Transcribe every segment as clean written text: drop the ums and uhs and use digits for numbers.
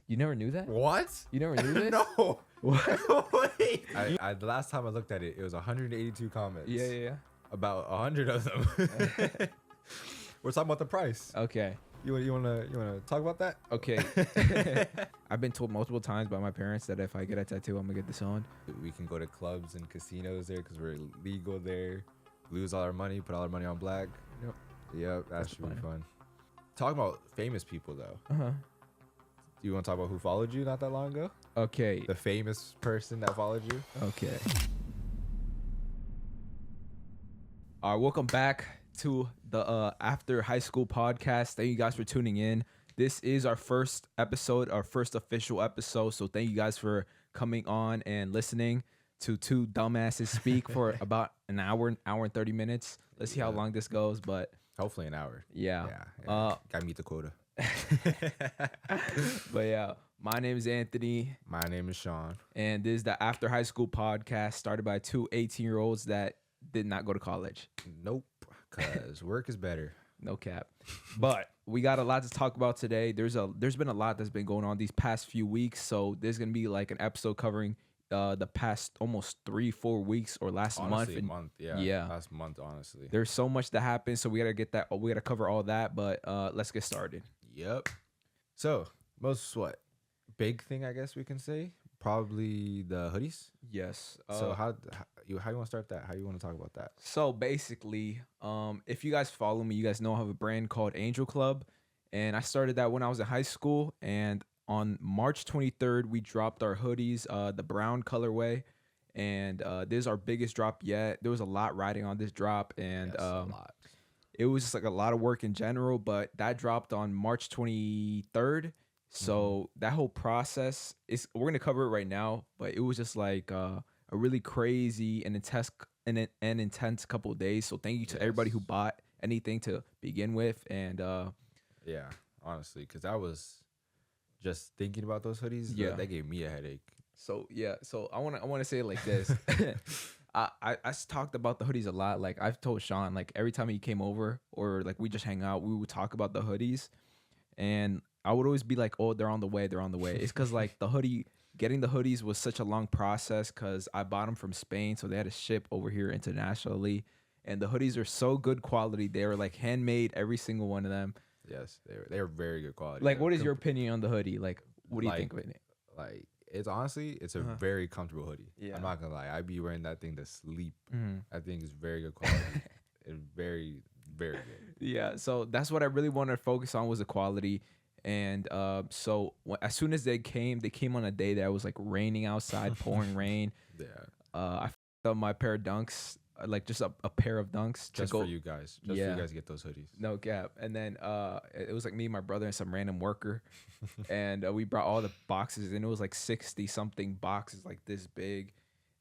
You never knew that? What? You never knew this? No. What? Wait. The last time I looked at it, it was 182 comments. Yeah. About 100 of them. We're talking about the price. Okay. You wanna talk about that? Okay. I've been told multiple times by my parents that if I get a tattoo, I'm gonna get disowned. We can go to clubs and casinos there because we're legal there. Lose all our money, put all our money on black. Yep, that should be fun. Talking about famous people though. Uh-huh. Do you want to talk about who followed you not that long ago? Okay. The famous person that followed you? Okay. All right, welcome back to the After High School Podcast. Thank you guys for tuning in. This is our first episode, our first official episode. So thank you guys for coming on and listening to two dumbasses speak for about an hour and 30 minutes. Let's see how long this goes, but hopefully an hour. Yeah. Gotta meet the quota. But yeah, my name is Anthony. My name is Sean. And this is the After High School Podcast started by two 18-year-olds that did not go to college. Nope, because work is better. No cap. But we got a lot to talk about today. There's been a lot that's been going on these past few weeks. So there's going to be like an episode covering the past almost 3-4 weeks or last Honestly, month. Yeah. Last month, honestly. There's so much that happened. So we got to get that. We got to cover all that. But let's get started. Yep. So most big thing I guess we can say probably the hoodies. Yes. So how you want to start that? How you want to talk about that? So basically, if you guys follow me, you guys know I have a brand called Angel Club, and I started that when I was in high school. And on March 23rd, we dropped our hoodies, the brown colorway, and this is our biggest drop yet. There was a lot riding on this drop, and yes, a lot. It was just like a lot of work in general, but that dropped on March 23rd. So that whole process we're going to cover it right now, but it was just like a really crazy and intense couple of days. So thank you to everybody who bought anything to begin with. And yeah, honestly, because I was just thinking about those hoodies. Yeah. That gave me a headache. So yeah, so I want to say it like this. I talked about the hoodies a lot. Like I've told Sean, like every time he came over or like we just hang out, we would talk about the hoodies, and I would always be like, oh, they're on the way. It's because like getting the hoodies was such a long process because I bought them from Spain, so they had to ship over here internationally, and the hoodies are so good quality. They were like handmade, every single one of them. Yes, they were very good quality. Like, what is your opinion on the hoodie? Like, what do you think of it? Like, it's honestly, it's a very comfortable hoodie. Yeah. I'm not gonna lie, I'd be wearing that thing to sleep. I think it's very good quality. It's very, very good. Yeah, so that's what I really wanted to focus on was the quality. And so as soon as they came on a day that it was like raining outside, pouring rain. Yeah. I filled up my pair of Dunks, like just a pair of Dunks. Just for you guys. Just for you guys to get those hoodies. No gap. And then it was like me, my brother, and some random worker. And we brought all the boxes, and it was like 60-something boxes like this big.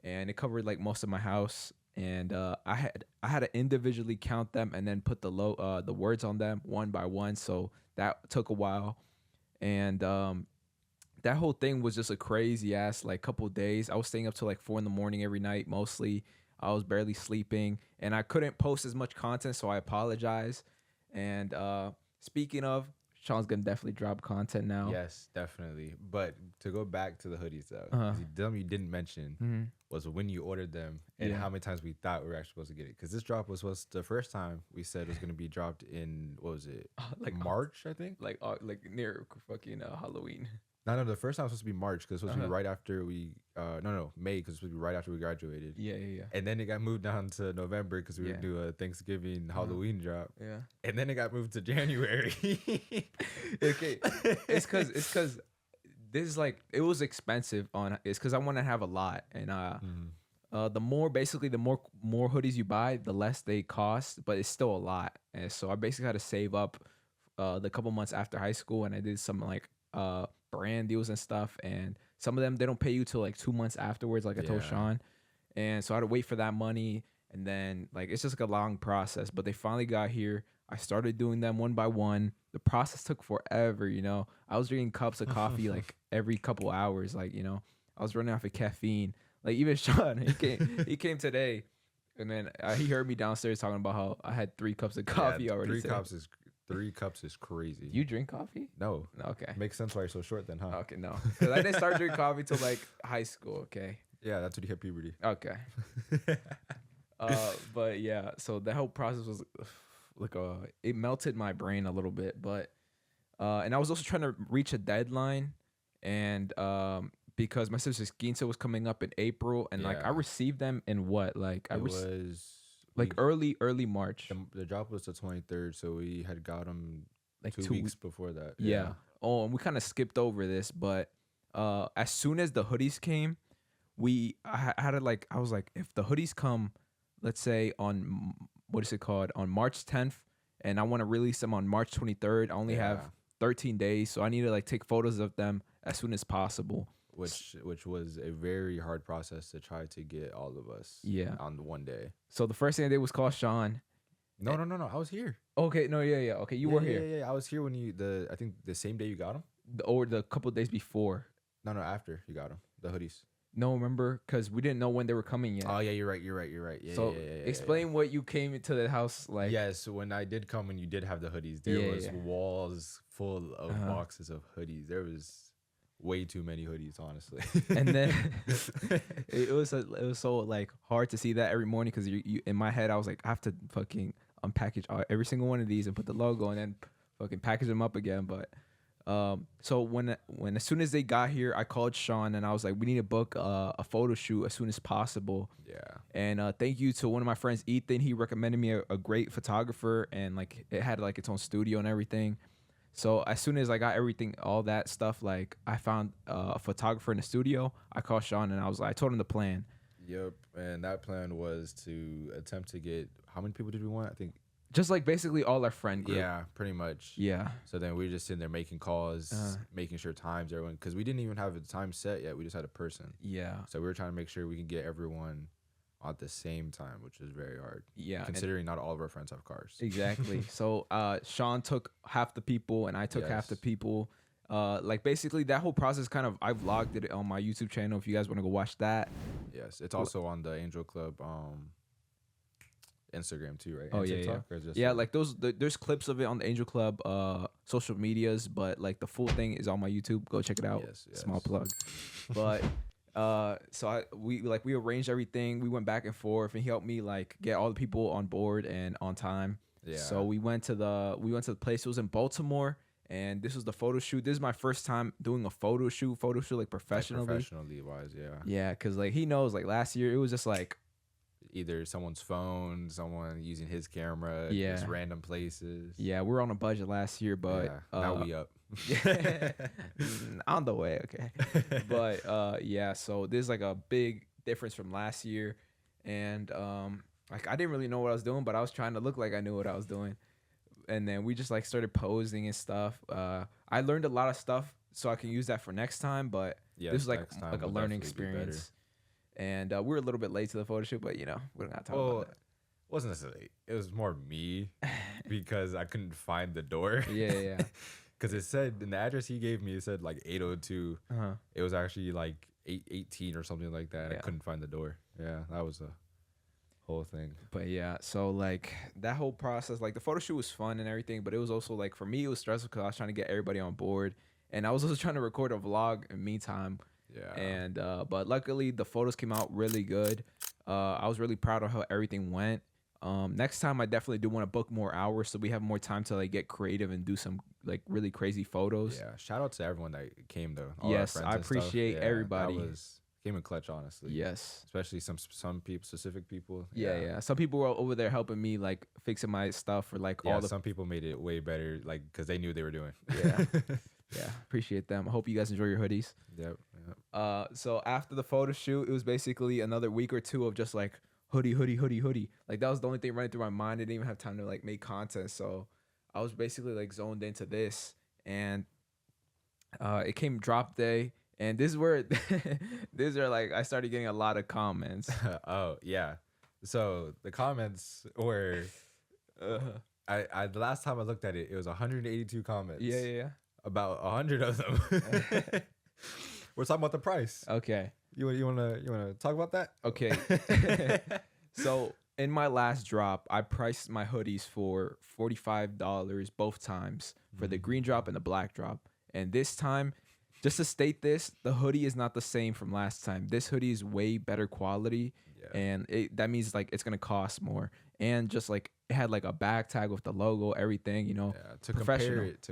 And it covered like most of my house. And I had to individually count them and then put the words on them one by one. So that took a while, and that whole thing was just a crazy ass like couple days. I was staying up till like 4 a.m. every night. Mostly, I was barely sleeping, and I couldn't post as much content. So I apologize. And speaking of, Sean's gonna definitely drop content now. Yes, definitely. But to go back to the hoodies though, something you didn't mention was when you ordered them and how many times we thought we were actually supposed to get it. Because this drop was the first time we said it was gonna be dropped in, what was it? Like March, I think. Like near fucking Halloween. No, the first time was supposed to be March because it was supposed to be right after we May because it was supposed to be right after we graduated. Yeah. And then it got moved down to November because we were doing a Thanksgiving Halloween drop. Yeah. And then it got moved to January. Okay. It's cause this is like, it was expensive it's cause I want to have a lot, and the more hoodies you buy, the less they cost, but it's still a lot. And so I basically had to save up the couple months after high school, and I did some like brand deals and stuff, and some of them they don't pay you till like 2 months afterwards, like I told Sean. And so I had to wait for that money, and then like it's just like a long process, but they finally got here. I started doing them one by one. The process took forever, you know. I was drinking cups of coffee like every couple hours, like, you know, I was running off of caffeine. Like even Sean, he came today, and then he heard me downstairs talking about how I had 3 cups of coffee already. 3 cups is 3 cups is crazy. You drink coffee? No. Okay. Makes sense why you're so short then, huh? Okay, no. Because I didn't start drinking coffee till like high school, okay? Yeah, that's when you hit puberty. Okay. But yeah, so the whole process was like it melted my brain a little bit, but and I was also trying to reach a deadline, and because my sister's quince was coming up in April, and like I received them in what, like I was like early March. The drop was the 23rd, so we had got them like 2 weeks before that. Yeah. Oh, and we kind of skipped over this, but as soon as the hoodies came, I had to like, I was like, if the hoodies come, let's say on on March 10th, and I want to release them on March 23rd, I only have 13 days, so I need to like take photos of them as soon as possible. Which was a very hard process to try to get all of us on one day. So the first thing I did was call Sean. No. I was here. Okay, no, yeah. Okay, you were here. Yeah. I was here when I think the same day you got them. Or the couple of days before. No, after you got them, the hoodies. No, remember? Because we didn't know when they were coming yet. Oh, yeah, you're right. Yeah, so explain what you came into the house like. Yes, so when I did come and you did have the hoodies, there was walls full of boxes of hoodies. There was way too many hoodies, honestly. And then it was so like hard to see that every morning because you in my head I was like, I have to fucking unpackage every single one of these and put the logo and then fucking package them up again. But so when as soon as they got here, I called Sean and I was like, we need to book a photo shoot as soon as possible. Yeah. And thank you to one of my friends, Ethan. He recommended me a great photographer, and like it had like its own studio and everything. So as soon as I got everything, all that stuff, like I found a photographer in the studio. I called Sean and I told him the plan. Yep. And that plan was to attempt to get, how many people did we want? I think just like basically all our friend group. Yeah, pretty much. Yeah. So then we were just sitting there making calls, making sure times everyone, because we didn't even have a time set yet. We just had a person. Yeah. So we were trying to make sure we can get everyone at the same time, which is very hard. Yeah. Considering not all of our friends have cars. Exactly. So Sean took half the people and I took half the people. Like basically that whole process I vlogged it on my YouTube channel if you guys want to go watch that. Yes. It's also on the Angel Club Instagram too, right? Oh, and TikTok, yeah. Like there's clips of it on the Angel Club social medias, but like the full thing is on my YouTube. Go check it out. Yes. Small plug. But so we arranged everything. We went back and forth, and he helped me like get all the people on board and on time. Yeah. So we went to the place. It was in Baltimore, and this was the photo shoot. This is my first time doing a photo shoot like professionally. Like professionally wise, yeah. Yeah, because like he knows, like last year it was just like either someone's phone, someone using his camera, just random places. Yeah, we were on a budget last year, but now we up. On the way, okay. But so there's like a big difference from last year, and like I didn't really know what I was doing, but I was trying to look like I knew what I was doing. And then we just like started posing and stuff. I learned a lot of stuff, so I can use that for next time. But this was like a learning experience. And we were a little bit late to the photo shoot, but we're not talking about that. It wasn't necessarily. It was more me because I couldn't find the door. Yeah. Because it said in the address he gave me, it said like 802. It was actually like 818 or something like that. I couldn't find the door. Yeah, that was a whole thing. But yeah, so like that whole process, like the photo shoot was fun and everything, but it was also like for me it was stressful because I was trying to get everybody on board, and I was also trying to record a vlog in the meantime. Yeah. And but luckily the photos came out really good. I was really proud of how everything went. Next time I definitely do want to book more hours so we have more time to like get creative and do some like really crazy photos. Yeah. Shout out to everyone that came though. All yes, I appreciate everybody. That came in clutch, honestly. Yes. Especially some people, specific people. Yeah. Some people were over there helping me like fixing my stuff or like all the. Some people made it way better, like because they knew what they were doing. Yeah. Yeah, appreciate them. I hope you guys enjoy your hoodies. Yep. So after the photo shoot, it was basically another week or two of just like hoodie. Like that was the only thing running through my mind. I didn't even have time to like make content. So I was basically like zoned into this, and it came drop day, and this is where like I started getting a lot of comments. Oh yeah. So the comments were, I the last time I looked at it, it was 182 comments. Yeah. About 100 of them. We're talking about the price. Okay. You wanna talk about that? Okay. So in my last drop, I priced my hoodies for $45 both times for the green drop and the black drop. And this time, just to state this, the hoodie is not the same from last time. This hoodie is way better quality, and that means like it's gonna cost more. And just like it had like a back tag with the logo, everything, you know. Yeah, to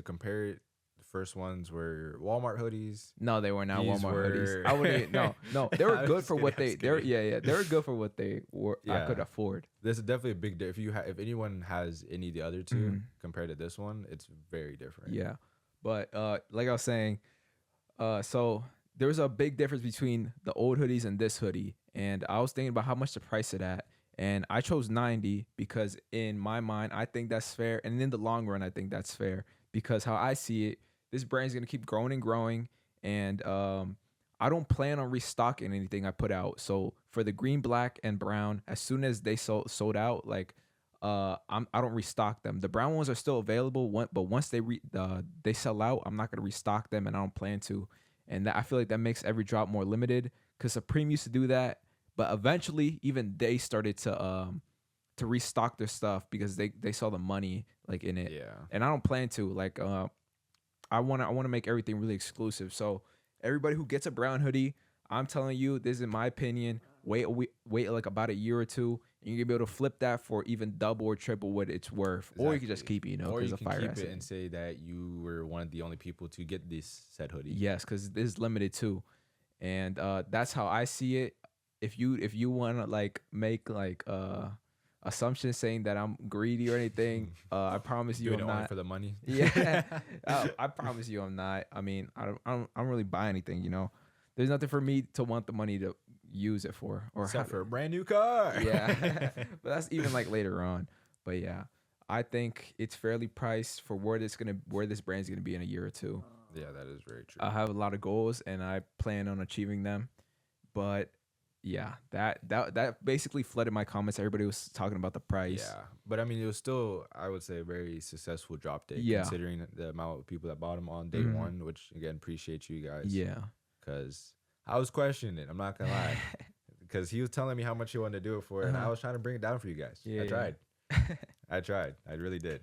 compare it, the first ones were Walmart hoodies. No, they were not Walmart hoodies. I wouldn't. No, they were good for what they. They were good for what they were. I could afford. This is definitely a big difference. If anyone has any of the other two compared to this one, it's very different. Yeah, but like I was saying, so there's a big difference between the old hoodies and this hoodie, and I was thinking about how much to price it at. And I chose 90 because in my mind, I think that's fair. And in the long run, I think that's fair because how I see it, this brand's going to keep growing and growing. And I don't plan on restocking anything I put out. So for the green, black, and brown, as soon as they sold out, like I don't restock them. The brown ones are still available, but once they sell out, I'm not going to restock them, and I don't plan to. And I feel like that makes every drop more limited because Supreme used to do that. But eventually, even they started to restock their stuff because they saw the money like in it. Yeah. And I don't plan to. Like I wanna make everything really exclusive. So everybody who gets a brown hoodie, I'm telling you, this is my opinion. Wait like about a year or two, and you're gonna be able to flip that for even double or triple what it's worth. Exactly. Or you can just keep it, you know, or you can keep it and say that you were one of the only people to get this said hoodie. Yes, because this is limited too, and that's how I see it. If you want to like make like assumptions saying that I'm greedy or anything, I promise you I'm not. For the money. Yeah, I promise you I'm not. I mean, I don't really buy anything. You know, there's nothing for me to want the money to use it for, or except for a brand new car. Yeah, but that's even like later on. But yeah, I think it's fairly priced for where this brand's gonna be in a year or two. Yeah, that is very true. I have a lot of goals and I plan on achieving them, but. Yeah, that basically flooded my comments. Everybody was talking about the price. Yeah, but I mean, it was still, I would say, a very successful drop day. Yeah. Considering the amount of people that bought them on day one, which again, appreciate you guys. Yeah, because I was questioning it. I'm not gonna lie, because he was telling me how much he wanted to do it for, and I was trying to bring it down for you guys. Yeah, I tried. I tried. I really did.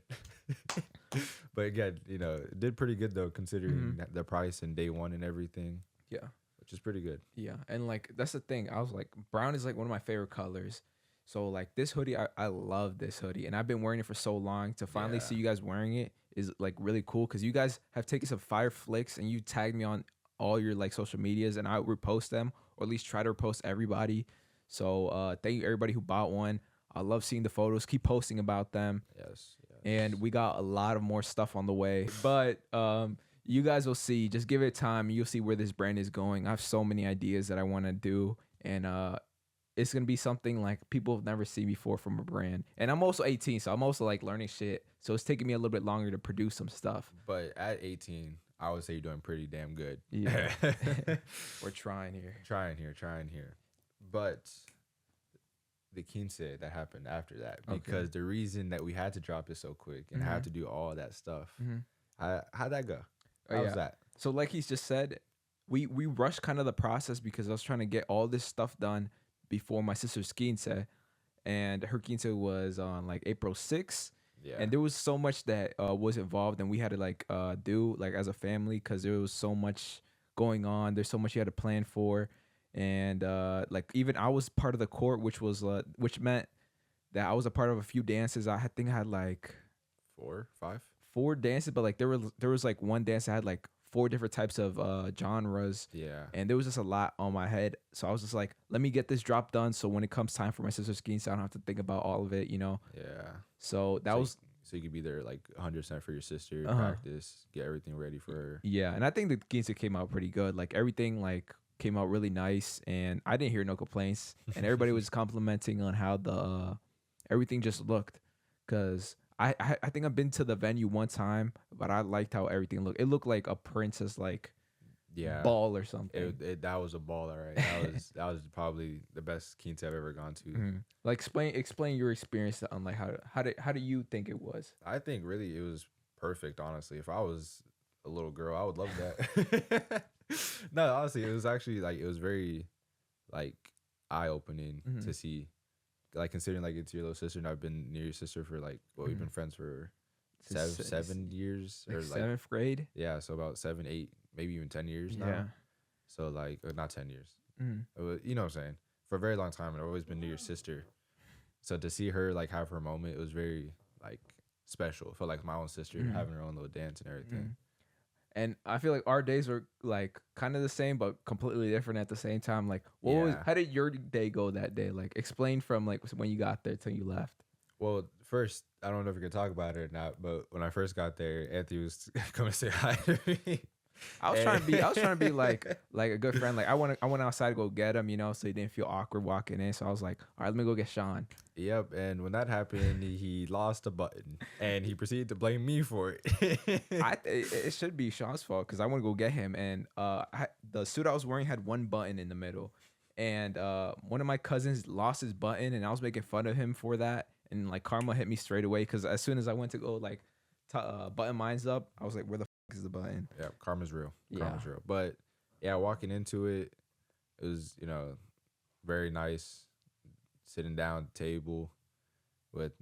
But again, you know, it did pretty good though, considering the price and day one and everything. Yeah. Which is pretty good. Yeah, and like that's the thing. I was like, brown is like one of my favorite colors. So like this hoodie, I love this hoodie, and I've been wearing it for so long. To finally see you guys wearing it is like really cool because you guys have taken some fire flicks and you tagged me on all your like social medias, and I repost them or at least try to repost everybody. So thank you everybody who bought one. I love seeing the photos. Keep posting about them. Yes. And we got a lot of more stuff on the way, but you guys will see. Just give it time. You'll see where this brand is going. I have so many ideas that I want to do, and it's gonna be something like people have never seen before from a brand. And I'm also 18, so I'm also like learning shit. So it's taking me a little bit longer to produce some stuff. But at 18, I would say you're doing pretty damn good. Yeah, we're trying here. Trying here. But the quince that happened after that, because the reason that we had to drop it so quick and had to do all that stuff, how'd that go? How was that? So like he's just said, we rushed kind of the process because I was trying to get all this stuff done before my sister's quince, and her quince was on like April 6th. Yeah. And there was so much that was involved, and we had to like do like as a family because there was so much going on. There's so much you had to plan for, and like even I was part of the court, which which meant that I was a part of a few dances. I think I had like 4 dances, but like there was like one dance that had like 4 different types of genres. Yeah. And there was just a lot on my head. So I was just like, let me get this drop done so when it comes time for my sister's quince, I don't have to think about all of it, you know? Yeah. So so you could be there like 100% for your sister, practice, get everything ready for her. Yeah. And I think the quince came out pretty good. Like everything like came out really nice, and I didn't hear no complaints. And everybody was complimenting on how the everything just looked, because I think I've been to the venue one time, but I liked how everything looked. It looked like a princess like ball or something. That was a ball, all right. That was probably the best quince I've ever gone to. Like explain your experience on like how do you think it was? I think really it was perfect. Honestly, if I was a little girl, I would love that. No, honestly, it was actually like it was very like eye opening to see. like considering like it's your little sister, and I've been near your sister for like we've been friends for seven years like or like seventh grade. Yeah, so about 7, 8, maybe even 10 years now. Yeah. So like not 10 years. Mm. You know what I'm saying? For a very long time, and I've always been near your sister. So to see her like have her moment, it was very like special. It felt like my own sister having her own little dance and everything. And I feel like our days were like kind of the same, but completely different at the same time. Like, how did your day go that day? Like, explain from like when you got there till you left. Well, first, I don't know if we could talk about it or not, but when I first got there, Anthony was coming to say hi to me. I was trying to be like a good friend. Like I went outside to go get him, so he didn't feel awkward walking in. So I was like, all right, let me go get Sean. Yep. And when that happened, he lost a button and he proceeded to blame me for it. It should be Sean's fault because I want to go get him. And the suit I was wearing had one button in the middle, and one of my cousins lost his button, and I was making fun of him for that. And like karma hit me straight away because as soon as I went to go like button mines up, I was like, where the is the button? Yeah, karma's real. Karma's real. But yeah, walking into it, it was very nice. Sitting down at the table with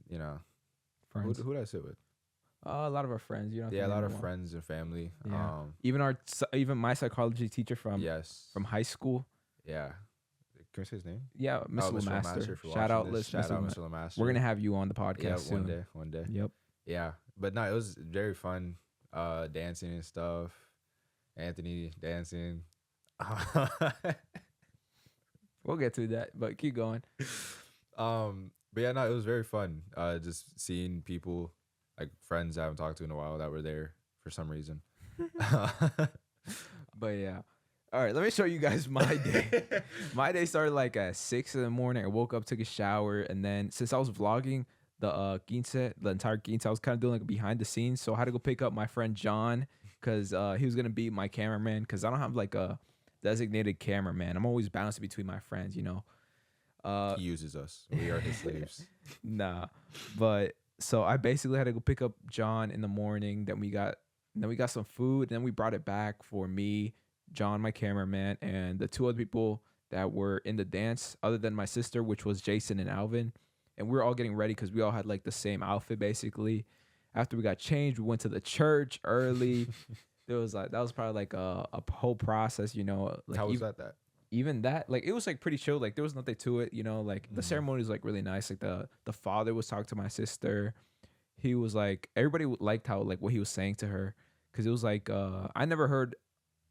friends. Who did I sit with? A lot of our friends. Yeah, a lot of friends and family. Yeah. Even my psychology teacher from high school. Yeah. Can we say his name? Yeah, Mr. Lemaster. Shout out Mr. Lemaster. We're gonna have you on the podcast soon. One day. Yep. Yeah, but no, it was very fun. Dancing and stuff. Anthony dancing. We'll get to that, but keep going. But yeah, no, it was very fun. Just seeing people, like friends I haven't talked to in a while that were there for some reason. But yeah. All right, let me show you guys my day. My day started like at 6 a.m. I woke up, took a shower, and then since I was vlogging the entire quince, I was kind of doing like behind the scenes. So I had to go pick up my friend John because he was gonna be my cameraman because I don't have like a designated cameraman. I'm always bouncing between my friends, He uses us. We are his slaves. Nah, but so I basically had to go pick up John in the morning. Then we got some food. Then we brought it back for me, John, my cameraman, and the two other people that were in the dance, other than my sister, which was Jason and Alvin. And we were all getting ready because we all had like the same outfit basically. After we got changed, we went to the church early. That was probably like a whole process, Like, how was that? Even that, like, it was like pretty chill. Like there was nothing to it, Like the ceremony was like really nice. Like the father was talking to my sister. He was like, everybody liked how like what he was saying to her because it was like I never heard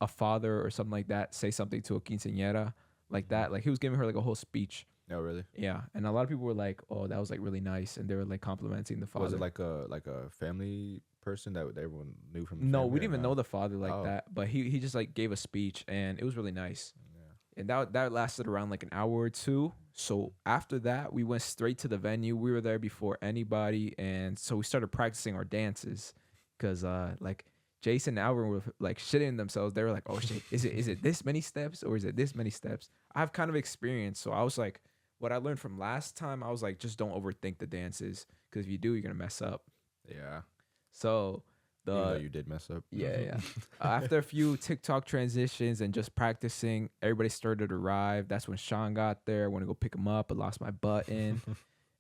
a father or something like that say something to a quinceañera like that. Like he was giving her like a whole speech. No, really? Yeah, and a lot of people were like, "Oh, that was like really nice," and they were like complimenting the father. Was it like a family person that everyone knew from? The no, family we didn't even know the father like that, but he just like gave a speech, and it was really nice. Yeah. And that lasted around like an hour or two. So after that, we went straight to the venue. We were there before anybody, and so we started practicing our dances, because like Jason and Alvin were like shitting themselves. They were like, "Oh shit, is it this many steps or is it this many steps?" I have kind of experience, so I was like. What I learned from last time, I was like, just don't overthink the dances because if you do, you're gonna mess up. Yeah. So even though you did mess up. Yeah. After a few TikTok transitions and just practicing, everybody started to arrive. That's when Sean got there. I went to go pick him up. I lost my button,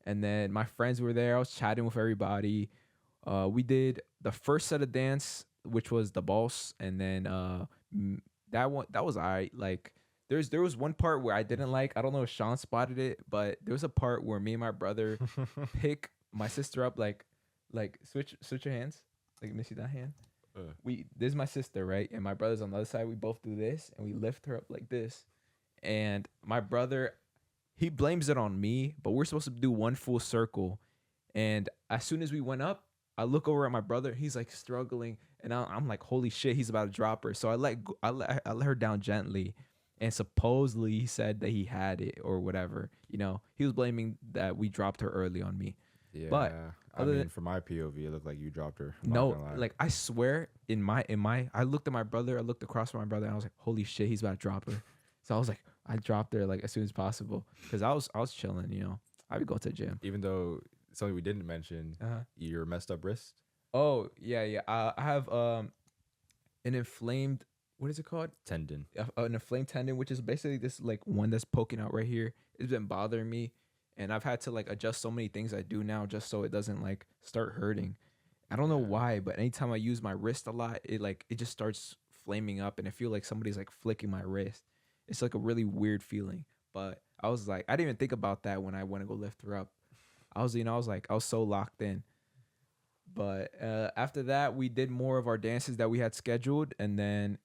and then my friends were there. I was chatting with everybody. We did the first set of dance, which was the boss, and then that was alright. Like. There was one part where I didn't like. I don't know if Sean spotted it, but there was a part where me and my brother pick my sister up like switch your hands. Like, let me see that hand. This is my sister, right? And my brother's on the other side. We both do this and we lift her up like this. And my brother, he blames it on me, but we're supposed to do one full circle. And as soon as we went up, I look over at my brother. He's like struggling, and I'm like, holy shit, he's about to drop her. So I let her down gently. And supposedly he said that he had it or whatever. He was blaming that we dropped her early on me. Yeah, but from my POV, it looked like you dropped her. No, like I swear, I looked at my brother, I looked across from my brother, and I was like, holy shit, he's about to drop her. So I was like, I dropped her like as soon as possible because I was chilling. I would go to the gym. Even though something we didn't mention, your messed up wrist. Oh yeah. I have an inflamed. What is it called? Tendon. An inflamed tendon, which is basically this like one that's poking out right here. It's been bothering me, and I've had to like adjust so many things I do now just so it doesn't like start hurting. I don't know why, but anytime I use my wrist a lot, it just starts flaming up, and I feel like somebody's like flicking my wrist. It's like a really weird feeling. But I was like, I didn't even think about that when I went to go lift her up. I was so locked in. But after that, we did more of our dances that we had scheduled, and then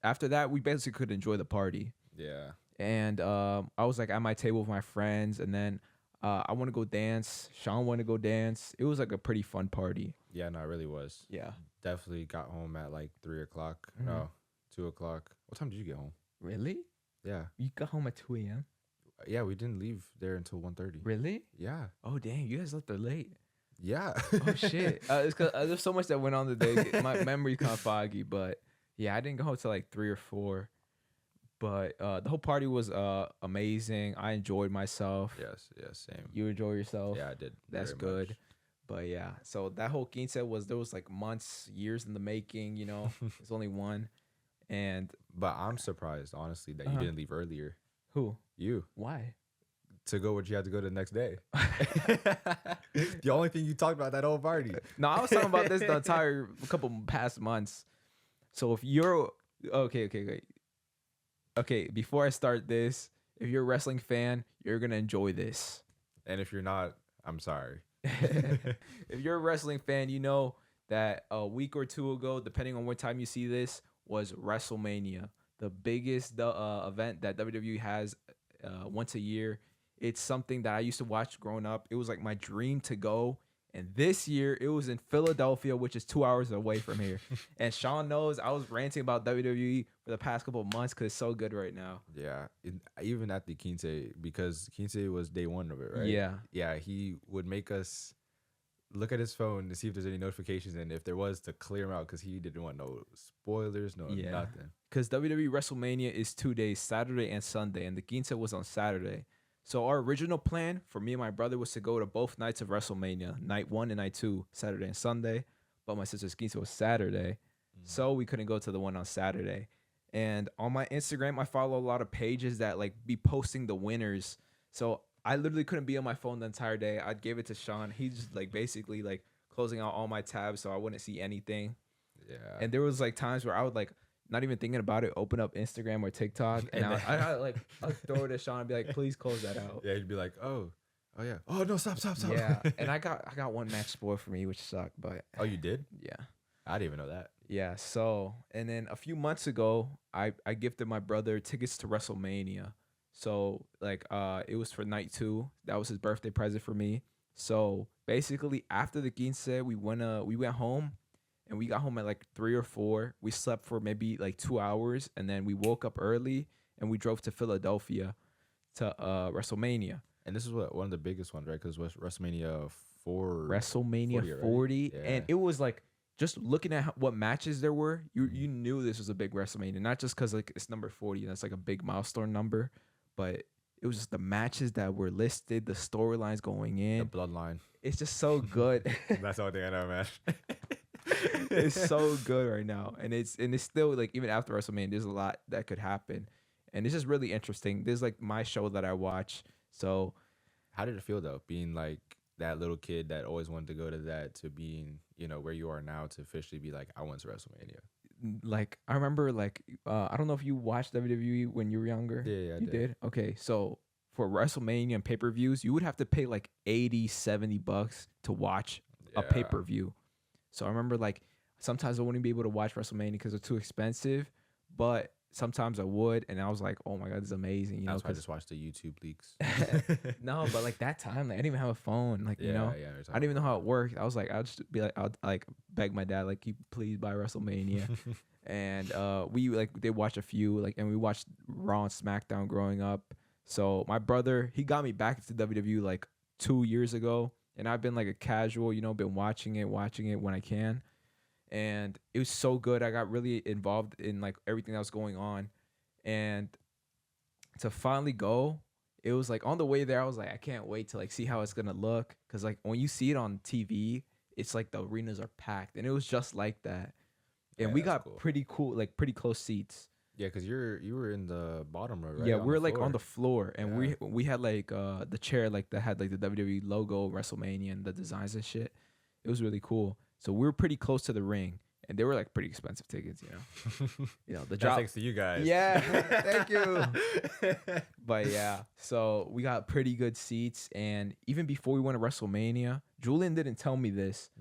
after that, we basically could enjoy the party. Yeah. And I was like at my table with my friends, and then I want to go dance. Sean want to go dance. It was like a pretty fun party. Yeah, no, it really was. Yeah. Definitely got home at like 3 o'clock. Mhm. No, 2 o'clock. What time did you get home? Really? Yeah. You got home at 2 a.m.? Yeah, we didn't leave there until 1:30. Really? Yeah. Oh, dang. You guys left there late. Yeah. Oh, shit. It's because there's so much that went on the day. My memory's kind of foggy, but yeah, I didn't go home till like 3 or 4. But the whole party was amazing. I enjoyed myself. Yes, same. You enjoy yourself? Yeah, I did. That's very good. much. But yeah, so that whole quince there was like months, years in the making, you know. It's only one. And But I'm surprised, honestly, that you didn't leave earlier. who? You. Why? To go where you had to go the next day. The only thing you talked about that whole party. No, I was talking about this the entire couple past months. So if you're okay, before I start this, if you're a wrestling fan, you're gonna enjoy this. And if you're not, I'm sorry. If you're a wrestling fan, you know that a week or two ago, depending on what time you see this, was WrestleMania, the biggest event that WWE has once a year. It's something that I used to watch growing up. It was like my dream to go. And this year, it was in Philadelphia, which is 2 hours away from here. And Sean knows I was ranting about WWE for the past couple of months because it's so good right now. Yeah, even at the Quince, because Quince was day one of it, right? Yeah. Yeah, he would make us look at his phone to see if there's any notifications, and if there was, to clear them out because he didn't want no spoilers, nothing. Because WWE WrestleMania is 2 days, Saturday and Sunday, and the Quince was on Saturday. So our original plan for me and my brother was to go to both nights of WrestleMania, night 1 and night 2, Saturday and Sunday. But my sister's Quince was Saturday, so we couldn't go to the one on Saturday. And on my Instagram, I follow a lot of pages that like be posting the winners. So I literally couldn't be on my phone the entire day. I'd give it to Sean. He's just like basically like closing out all my tabs so I wouldn't see anything. Yeah. And there was like times where I would like, not even thinking about it, open up Instagram or TikTok, and I'd throw it at Sean and be like, please close that out. Yeah, he'd be like, oh yeah. Oh no, stop. Yeah. And I got one match spoiled for me, which sucked, but Oh, you did? yeah. I didn't even know that. Yeah. So, and then a few months ago, I gifted my brother tickets to WrestleMania. So like it was for night 2. That was his birthday present for me. So basically after the Quince, we went home. And we got home at like 3 or 4. We slept for maybe like 2 hours. And then we woke up early and we drove to Philadelphia to WrestleMania. And this is one of the biggest ones, right? Because it was WrestleMania 4. WrestleMania 40. Right? Yeah. And it was like, just looking at what matches there were, you knew this was a big WrestleMania. Not just because like it's number 40 and that's like a big milestone number. But it was just the matches that were listed, the storylines going in. The bloodline. It's just so good. That's the only thing I know, man. It's so good right now, and it's still like even after WrestleMania, there's a lot that could happen, and it's just really interesting. This is like my show that I watch. So, how did it feel though, being like that little kid that always wanted to go to that, to being where you are now, to officially be like, I went to WrestleMania? Like I remember, like I don't know if you watched WWE when you were younger. Yeah, I you did. Okay, so for WrestleMania and pay-per-views, you would have to pay like $80-$70 to watch a pay-per-view. So I remember like sometimes I wouldn't be able to watch WrestleMania because it's too expensive, but sometimes I would, and I was like, oh my God, this is amazing. That's why I just watched the YouTube leaks. No, but like that time, like I didn't even have a phone. Like, I didn't even know how it worked. I was like, I'll just be like, I'll like beg my dad, like, please buy WrestleMania. And we like did watch a few, like, and we watched Raw and SmackDown growing up. So my brother, he got me back into WWE like 2 years ago. And I've been like a casual, been watching it when I can. And it was so good. I got really involved in like everything that was going on. And to finally go, it was like on the way there, I was like, I can't wait to like see how it's going to look. Because like when you see it on TV, it's like the arenas are packed. And it was just like that. And we got pretty cool, like pretty close seats. Yeah, because you were in the bottom row, right? Yeah, we were like on the floor, and Yeah. we had like the chair like that had like the WWE logo, WrestleMania, and the designs and shit. It was really cool. So we were pretty close to the ring, and they were like pretty expensive tickets, you know. The That's drop. thanks to you guys. Yeah, thank you. But yeah, so we got pretty good seats, and even before we went to WrestleMania, Julian didn't tell me this,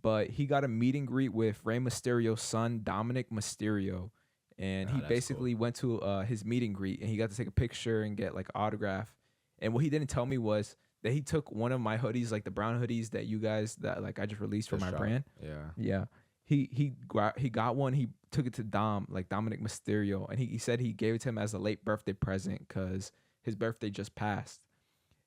but he got a meet and greet with Rey Mysterio's son, Dominik Mysterio. And he basically went to his meet and greet, and he got to take a picture and get like autograph. And what he didn't tell me was that he took one of my hoodies, like the brown hoodies that you guys that like I just released for my brand. Yeah. He got one. He took it to Dominik Mysterio, and he said he gave it to him as a late birthday present because his birthday just passed.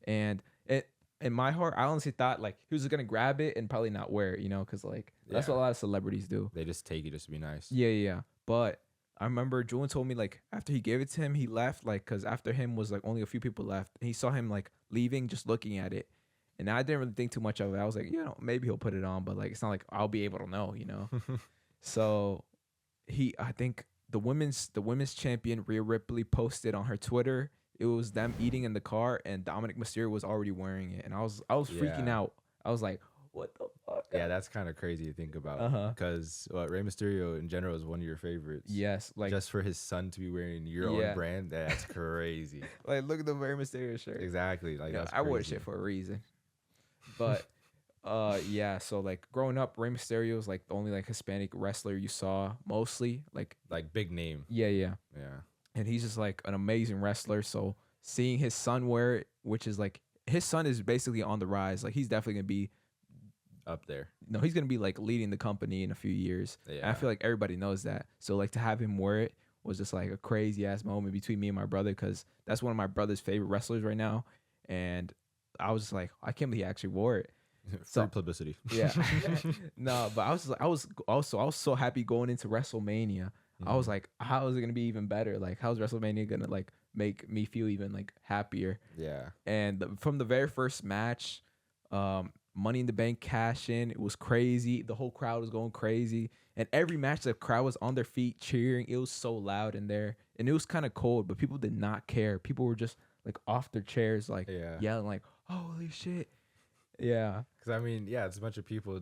And in my heart, I honestly thought like he was gonna grab it and probably not wear it, you know, because like that's what a lot of celebrities do. They just take it just to be nice. Yeah. But I remember Julian told me like after he gave it to him, he left like because after him was like only a few people left. And he saw him like leaving, just looking at it, and I didn't really think too much of it. I was like, maybe he'll put it on, but like it's not like I'll be able to know, you know. So I think the women's champion Rhea Ripley posted on her Twitter. It was them eating in the car, and Dominik Mysterio was already wearing it, and I was freaking out. I was like, what the fuck? Yeah, that's kind of crazy to think about. Because Rey Mysterio in general is one of your favorites. Yes, like just for his son to be wearing your own brand, that's crazy. Like, look at the Rey Mysterio shirt. Exactly. Like that's I wore shit for a reason. But yeah. So like growing up, Rey Mysterio was like the only like Hispanic wrestler you saw mostly. Like big name. Yeah. And he's just like an amazing wrestler. So seeing his son wear it, which is like his son is basically on the rise. Like he's definitely gonna be up there. No, he's gonna be like leading the company in a few years. Yeah. And I feel like everybody knows that. So like to have him wear it was just like a crazy ass moment between me and my brother, because that's one of my brother's favorite wrestlers right now. And I was just like, I can't believe he actually wore it. Free publicity. Yeah. No, but I was so happy going into WrestleMania. I was like, how is it gonna be even better? Like, how's WrestleMania gonna like make me feel even like happier? Yeah. And from the very first match, Money in the Bank cash in, it was crazy. The whole crowd was going crazy, and every match the crowd was on their feet cheering. It was so loud in there, and it was kind of cold, but people did not care. People were just like off their chairs, like yelling, like "Holy shit!" Yeah. Because I mean, it's a bunch of people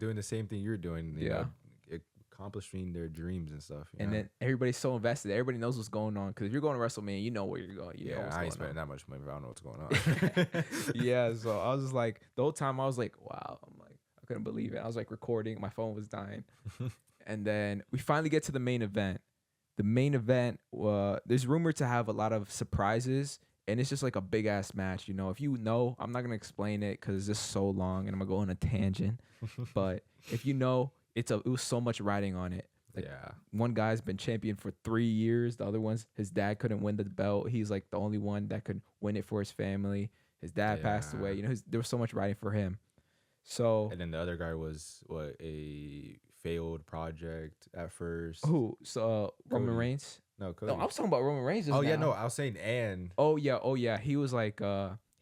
doing the same thing you're doing. You know, accomplishing their dreams and stuff. And then everybody's so invested. Everybody knows what's going on. Because if you're going to WrestleMania, you know where you're going. You know what's I ain't going spending on. that much money if I don't know what's going on. Yeah, so I was just like, the whole time I was like, wow. I'm like, I couldn't believe it. I was like recording. My phone was dying. And then we finally get to the main event. The main event, there's rumored to have a lot of surprises. And it's just like a big ass match, you know. If you know, I'm not gonna explain it because it's just so long, and I'm gonna go on a tangent. But if you know, it was so much riding on it. Like, one guy's been champion for 3 years. The other one's his dad couldn't win the belt. He's like the only one that could win it for his family. His dad passed away. You know, there was so much riding for him. So and then the other guy was a failed project at first. Who? So Roman Reigns. No, Cody. No, I was talking about Roman Reigns. Oh yeah, no, I was saying and. Oh yeah. He was like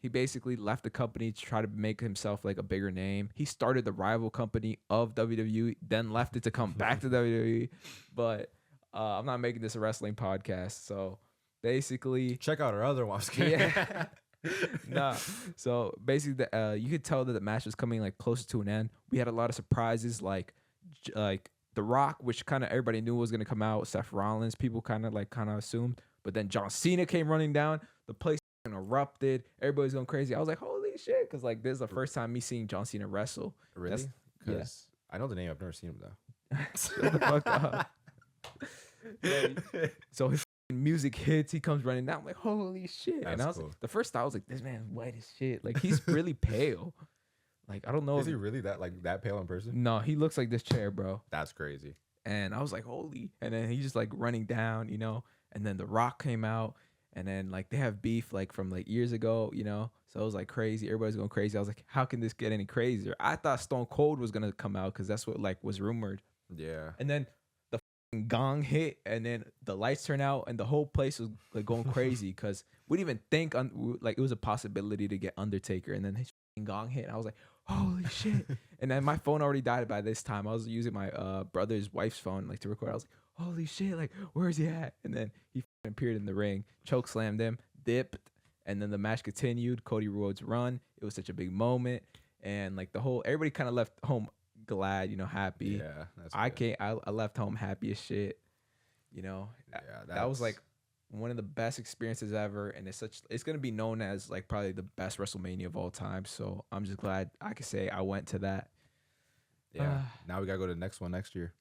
he basically left the company to try to make himself like a bigger name. He started the rival company of WWE, then left it to come back to WWE. But I'm not making this a wrestling podcast, so basically check out our other ones. Yeah. Nah. So basically, you could tell that the match was coming like closer to an end. We had a lot of surprises, like The Rock, which kind of everybody knew was gonna come out. Seth Rollins, people kind of assumed, but then John Cena came running down. The place erupted. Everybody's going crazy. I was like, holy shit, because like this is the first time me seeing John Cena wrestle. Really? Because I know the name. I've never seen him though. Shut the fuck up. So his music hits. He comes running down. I'm like, holy shit. That's and I was cool. like, the first thought I was like, this man's white as shit. Like he's really pale. Like I don't know. Is he really that pale in person? No, he looks like this chair, bro. That's crazy. And I was like, holy. And then he's just like running down, you know. And then The Rock came out. And then like they have beef like from like years ago, you know. So it was like crazy. Everybody's going crazy. I was like, how can this get any crazier? I thought Stone Cold was gonna come out because that's what like was rumored. Yeah. And then the gong hit, and then the lights turn out, and the whole place was like going crazy because we didn't even think like it was a possibility to get Undertaker. And then his gong hit, and I was like, holy shit. And then my phone already died by this time. I was using my brother's wife's phone like to record. I was like, holy shit, like, where's he at? And then he appeared in the ring, choke slammed him, dipped, and then the match continued. Cody Rhodes' run. It was such a big moment, and like everybody kind of left home glad, happy. Yeah, that's I good. I left home happy as shit. Yeah, That was like one of the best experiences ever, and it's gonna be known as like probably the best WrestleMania of all time. So I'm just glad I could say I went to that. Yeah. Now we gotta go to the next one next year.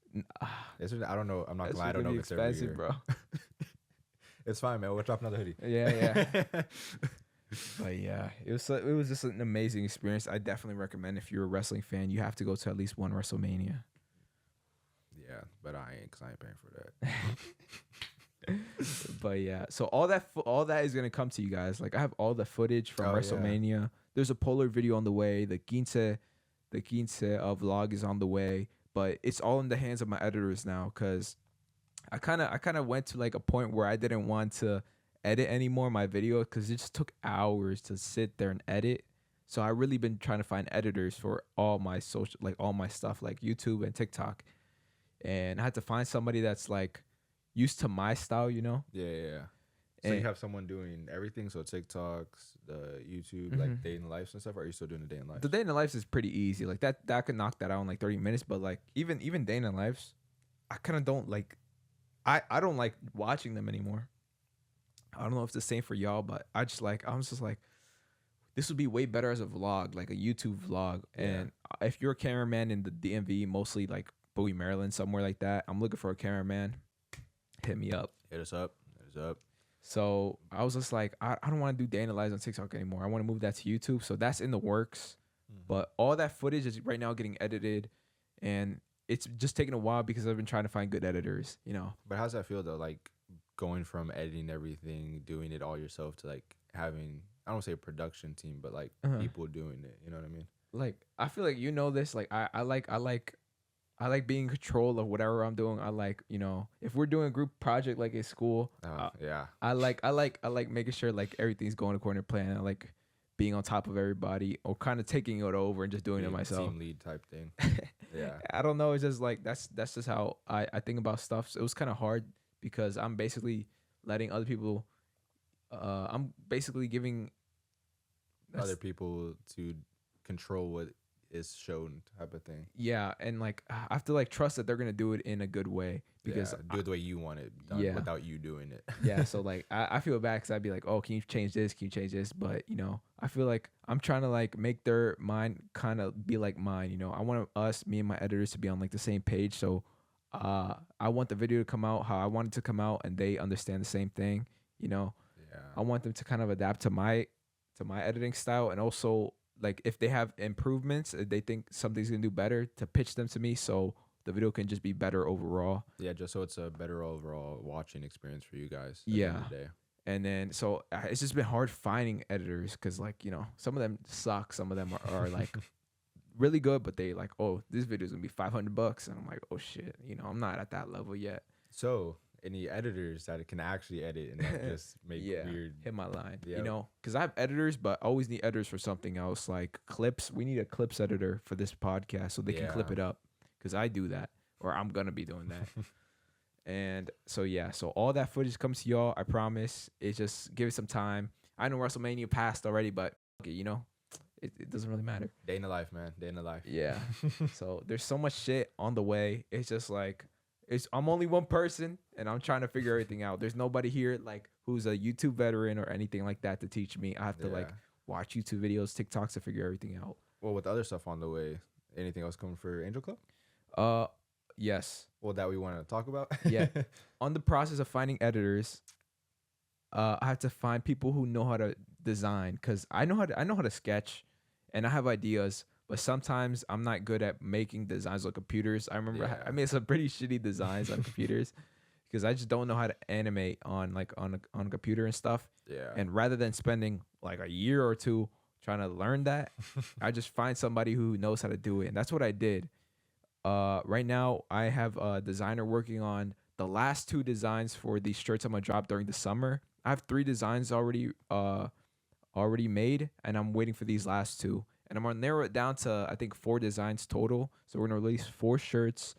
I don't know. I'm not glad. I don't know if it's every year, bro. It's fine, man. We'll drop another hoodie. Yeah. But yeah, it was just an amazing experience. I definitely recommend if you're a wrestling fan, you have to go to at least one WrestleMania. Yeah, but I ain't, 'cause I ain't paying for that. But yeah, so all that is gonna come to you guys. Like I have all the footage from WrestleMania. Yeah. There's a Polar video on the way. The Quince vlog is on the way. But it's all in the hands of my editors now, because I kind of went to like a point where I didn't want to edit anymore my video, because it just took hours to sit there and edit. So I really been trying to find editors for all my all my stuff, like YouTube and TikTok. And I had to find somebody that's like used to my style, Yeah. So and you have someone doing everything, so TikToks, the YouTube, like day in the life and stuff, or are you still doing the day in life? The day in the life is pretty easy. Like that I could knock that out in like 30 minutes, but like even day in the lives, I kind of don't like I don't like watching them anymore. I don't know if it's the same for y'all, but I was just like this would be way better as a vlog, like a YouTube vlog. Yeah. And if you're a cameraman in the DMV, mostly like Bowie, Maryland, somewhere like that, I'm looking for a cameraman. Hit me up. Hit us up. So I was just like, I don't want to do day in the lives on TikTok anymore. I want to move that to YouTube. So that's in the works. But all that footage is right now getting edited, and it's just taking a while because I've been trying to find good editors, But how's that feel though? Like going from editing everything, doing it all yourself, to like having, I don't say a production team, but like people doing it. You know what I mean? Like I feel like this. Like I like being in control of whatever I'm doing. I like, if we're doing a group project like at school, yeah. I like making sure like everything's going according to plan. I like being on top of everybody, or kind of taking it over and just doing it myself. Team lead type thing. Yeah. I don't know. It's just like that's just how I think about stuff. So it was kind of hard because I'm basically letting other people. I'm basically giving other people to control what is shown, type of thing. Yeah, and like I have to like trust that they're gonna do it in a good way, because do it the way you want it done, without you doing it. Yeah, so like I feel bad because I'd be like, oh, can you change this? Can you change this? But I feel like I'm trying to like make their mind kind of be like mine. I want me and my editors to be on like the same page. So I want the video to come out how I want it to come out, and they understand the same thing. Yeah. I want them to kind of adapt to my editing style, and also like if they have improvements, they think something's gonna do better, to pitch them to me, so the video can just be better overall. Yeah, just so it's a better overall watching experience for you guys. At the end of the day. And then so it's just been hard finding editors, because like some of them suck, some of them are like really good, but they like, oh, this video is gonna be $500, and I'm like, oh shit, I'm not at that level yet. So any editors that can actually edit and not just make weird, hit my line. Because I have editors, but I always need editors for something else, like clips. We need a clips editor for this podcast so they can clip it up, because I do that, or I'm gonna be doing that. And so so all that footage comes to y'all, I promise. It's just give it some time. I know WrestleMania passed already, but it doesn't really matter. Day in the life, man. Day in the life. Yeah. So there's so much shit on the way. It's just like I'm only one person, and I'm trying to figure everything out. There's nobody here like who's a YouTube veteran or anything like that to teach me. I have to like watch YouTube videos, TikToks to figure everything out. Well, with other stuff on the way, anything else coming for Angel Club? Yes. Well, that we want to talk about? Yeah. On the process of finding editors, I have to find people who know how to design, because I know how to sketch, and I have ideas. But sometimes I'm not good at making designs on computers. I remember I made some pretty shitty designs on computers, because I just don't know how to animate on a computer and stuff. Yeah. And rather than spending like a year or two trying to learn that, I just find somebody who knows how to do it. And that's what I did. Right now I have a designer working on the last 2 designs for these shirts I'm gonna drop during the summer. I have 3 designs already made, and I'm waiting for these last 2. And I'm gonna narrow it down to I think 4 designs total. So we're gonna release 4 shirts.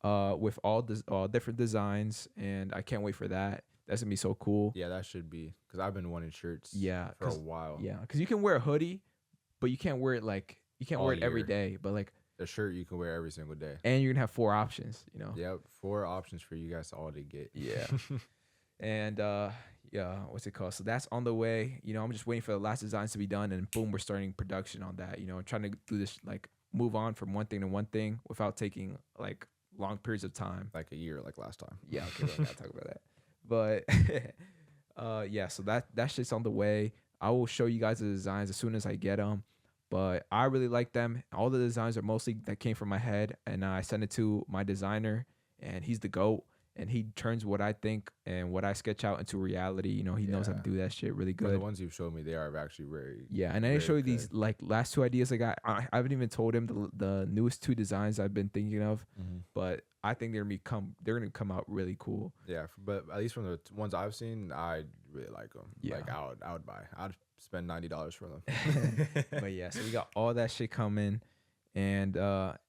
with all different designs, and I can't wait for that. That's gonna be so cool. Yeah, that should be, because I've been wanting shirts for a while. Yeah, because you can wear a hoodie, but you can't wear it every day. But like a shirt you can wear every single day, and you're gonna have 4 options. You know. Yep, 4 options for you guys all to get. Yeah. And yeah, what's it called? So that's on the way. You know, I'm just waiting for the last designs to be done, and boom, we're starting production on that. You know, trying to do this, like, move on from one thing to one thing without taking like long periods of time, like a year, like last time. Yeah, okay, we're not talk about that. But yeah, so that shit's on the way. I will show you guys the designs as soon as I get them. But I really like them. All the designs are mostly that came from my head, and I send it to my designer, and he's the GOAT. And he turns what I think and what I sketch out into reality. You know, he knows how to do that shit really good. The ones you've showed me, they are actually very Yeah, and I didn't show you these like last 2 ideas I got. I haven't even told him the newest 2 designs I've been thinking of, but I think they're gonna come out really cool. Yeah, but at least from the ones I've seen, I really like them. Yeah, like I would buy. I'd spend $90 for them. But yeah, so we got all that shit coming, and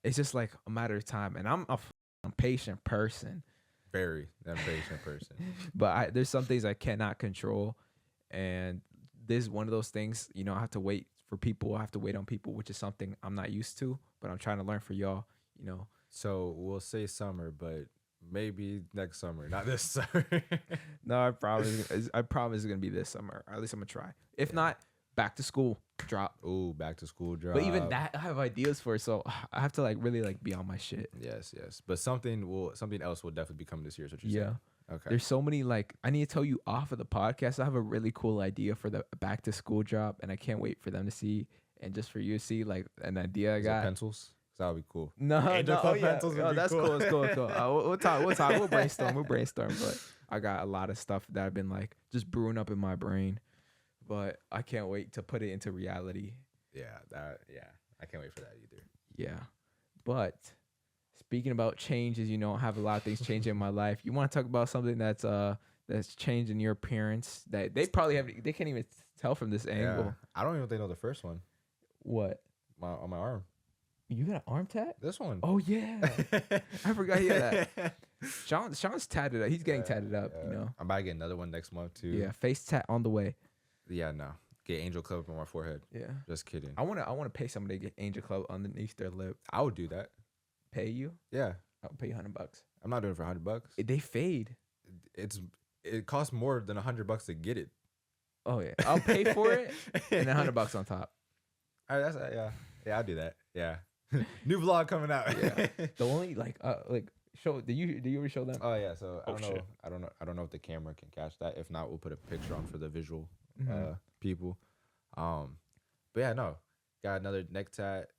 it's just like a matter of time. And I'm a patient person. Very impatient person. But there's some things I cannot control, and this is one of those things. You know, I have to wait for people. I have to wait on people, which is something I'm not used to. But I'm trying to learn for y'all. You know. So we'll say summer, but maybe next summer, not this summer. No, I promise it's gonna be this summer. Or at least I'm gonna try. If not, back to school drop. Ooh, back to school drop. But even that, I have ideas for it, so I have to like really like be on my shit. Yes. But something else will definitely be coming this year. Is what you're saying. Okay. There's so many, like, I need to tell you off of the podcast. I have a really cool idea for the back to school drop, and I can't wait for them to see, and just for you to see like an idea I got. Pencils. That would be cool. No, pencils. Oh, that's cool. It's cool. We'll talk. We'll brainstorm. But I got a lot of stuff that I've been like just brewing up in my brain. But I can't wait to put it into reality. Yeah, I can't wait for that either. Yeah. But speaking about changes, you know, I have a lot of things changing in my life. You want to talk about something that's changed in your appearance that they can't even tell from this angle. I don't even think I know the first one. What? On my arm. You got an arm tat? This one. Oh yeah. I forgot he had that. Sean's tatted up. He's getting tatted up, you know. I'm about to get another one next month too. Yeah, face tat on the way. Yeah, no. Get Angel Club on my forehead. Yeah. Just kidding. I wanna pay somebody to get Angel Club underneath their lip. I would do that. Pay you? Yeah. I'll pay you $100. I'm not doing it for $100. They fade. It costs more than $100 to get it. Oh yeah. I'll pay for it and $100 on top. All right, yeah, I'll do that. Yeah. New vlog coming out. Yeah. The only show. Do you ever show them? Oh yeah. So I don't know if the camera can catch that. If not, we'll put a picture on for the visual people. But yeah, no. Got another neck tat.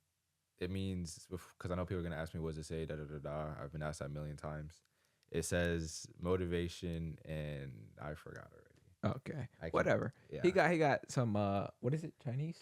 It means, because I know people are gonna ask me, what does it say? Da da da da. I've been asked that a million times. It says motivation, and I forgot already. Okay, whatever. Yeah. He got some what is it?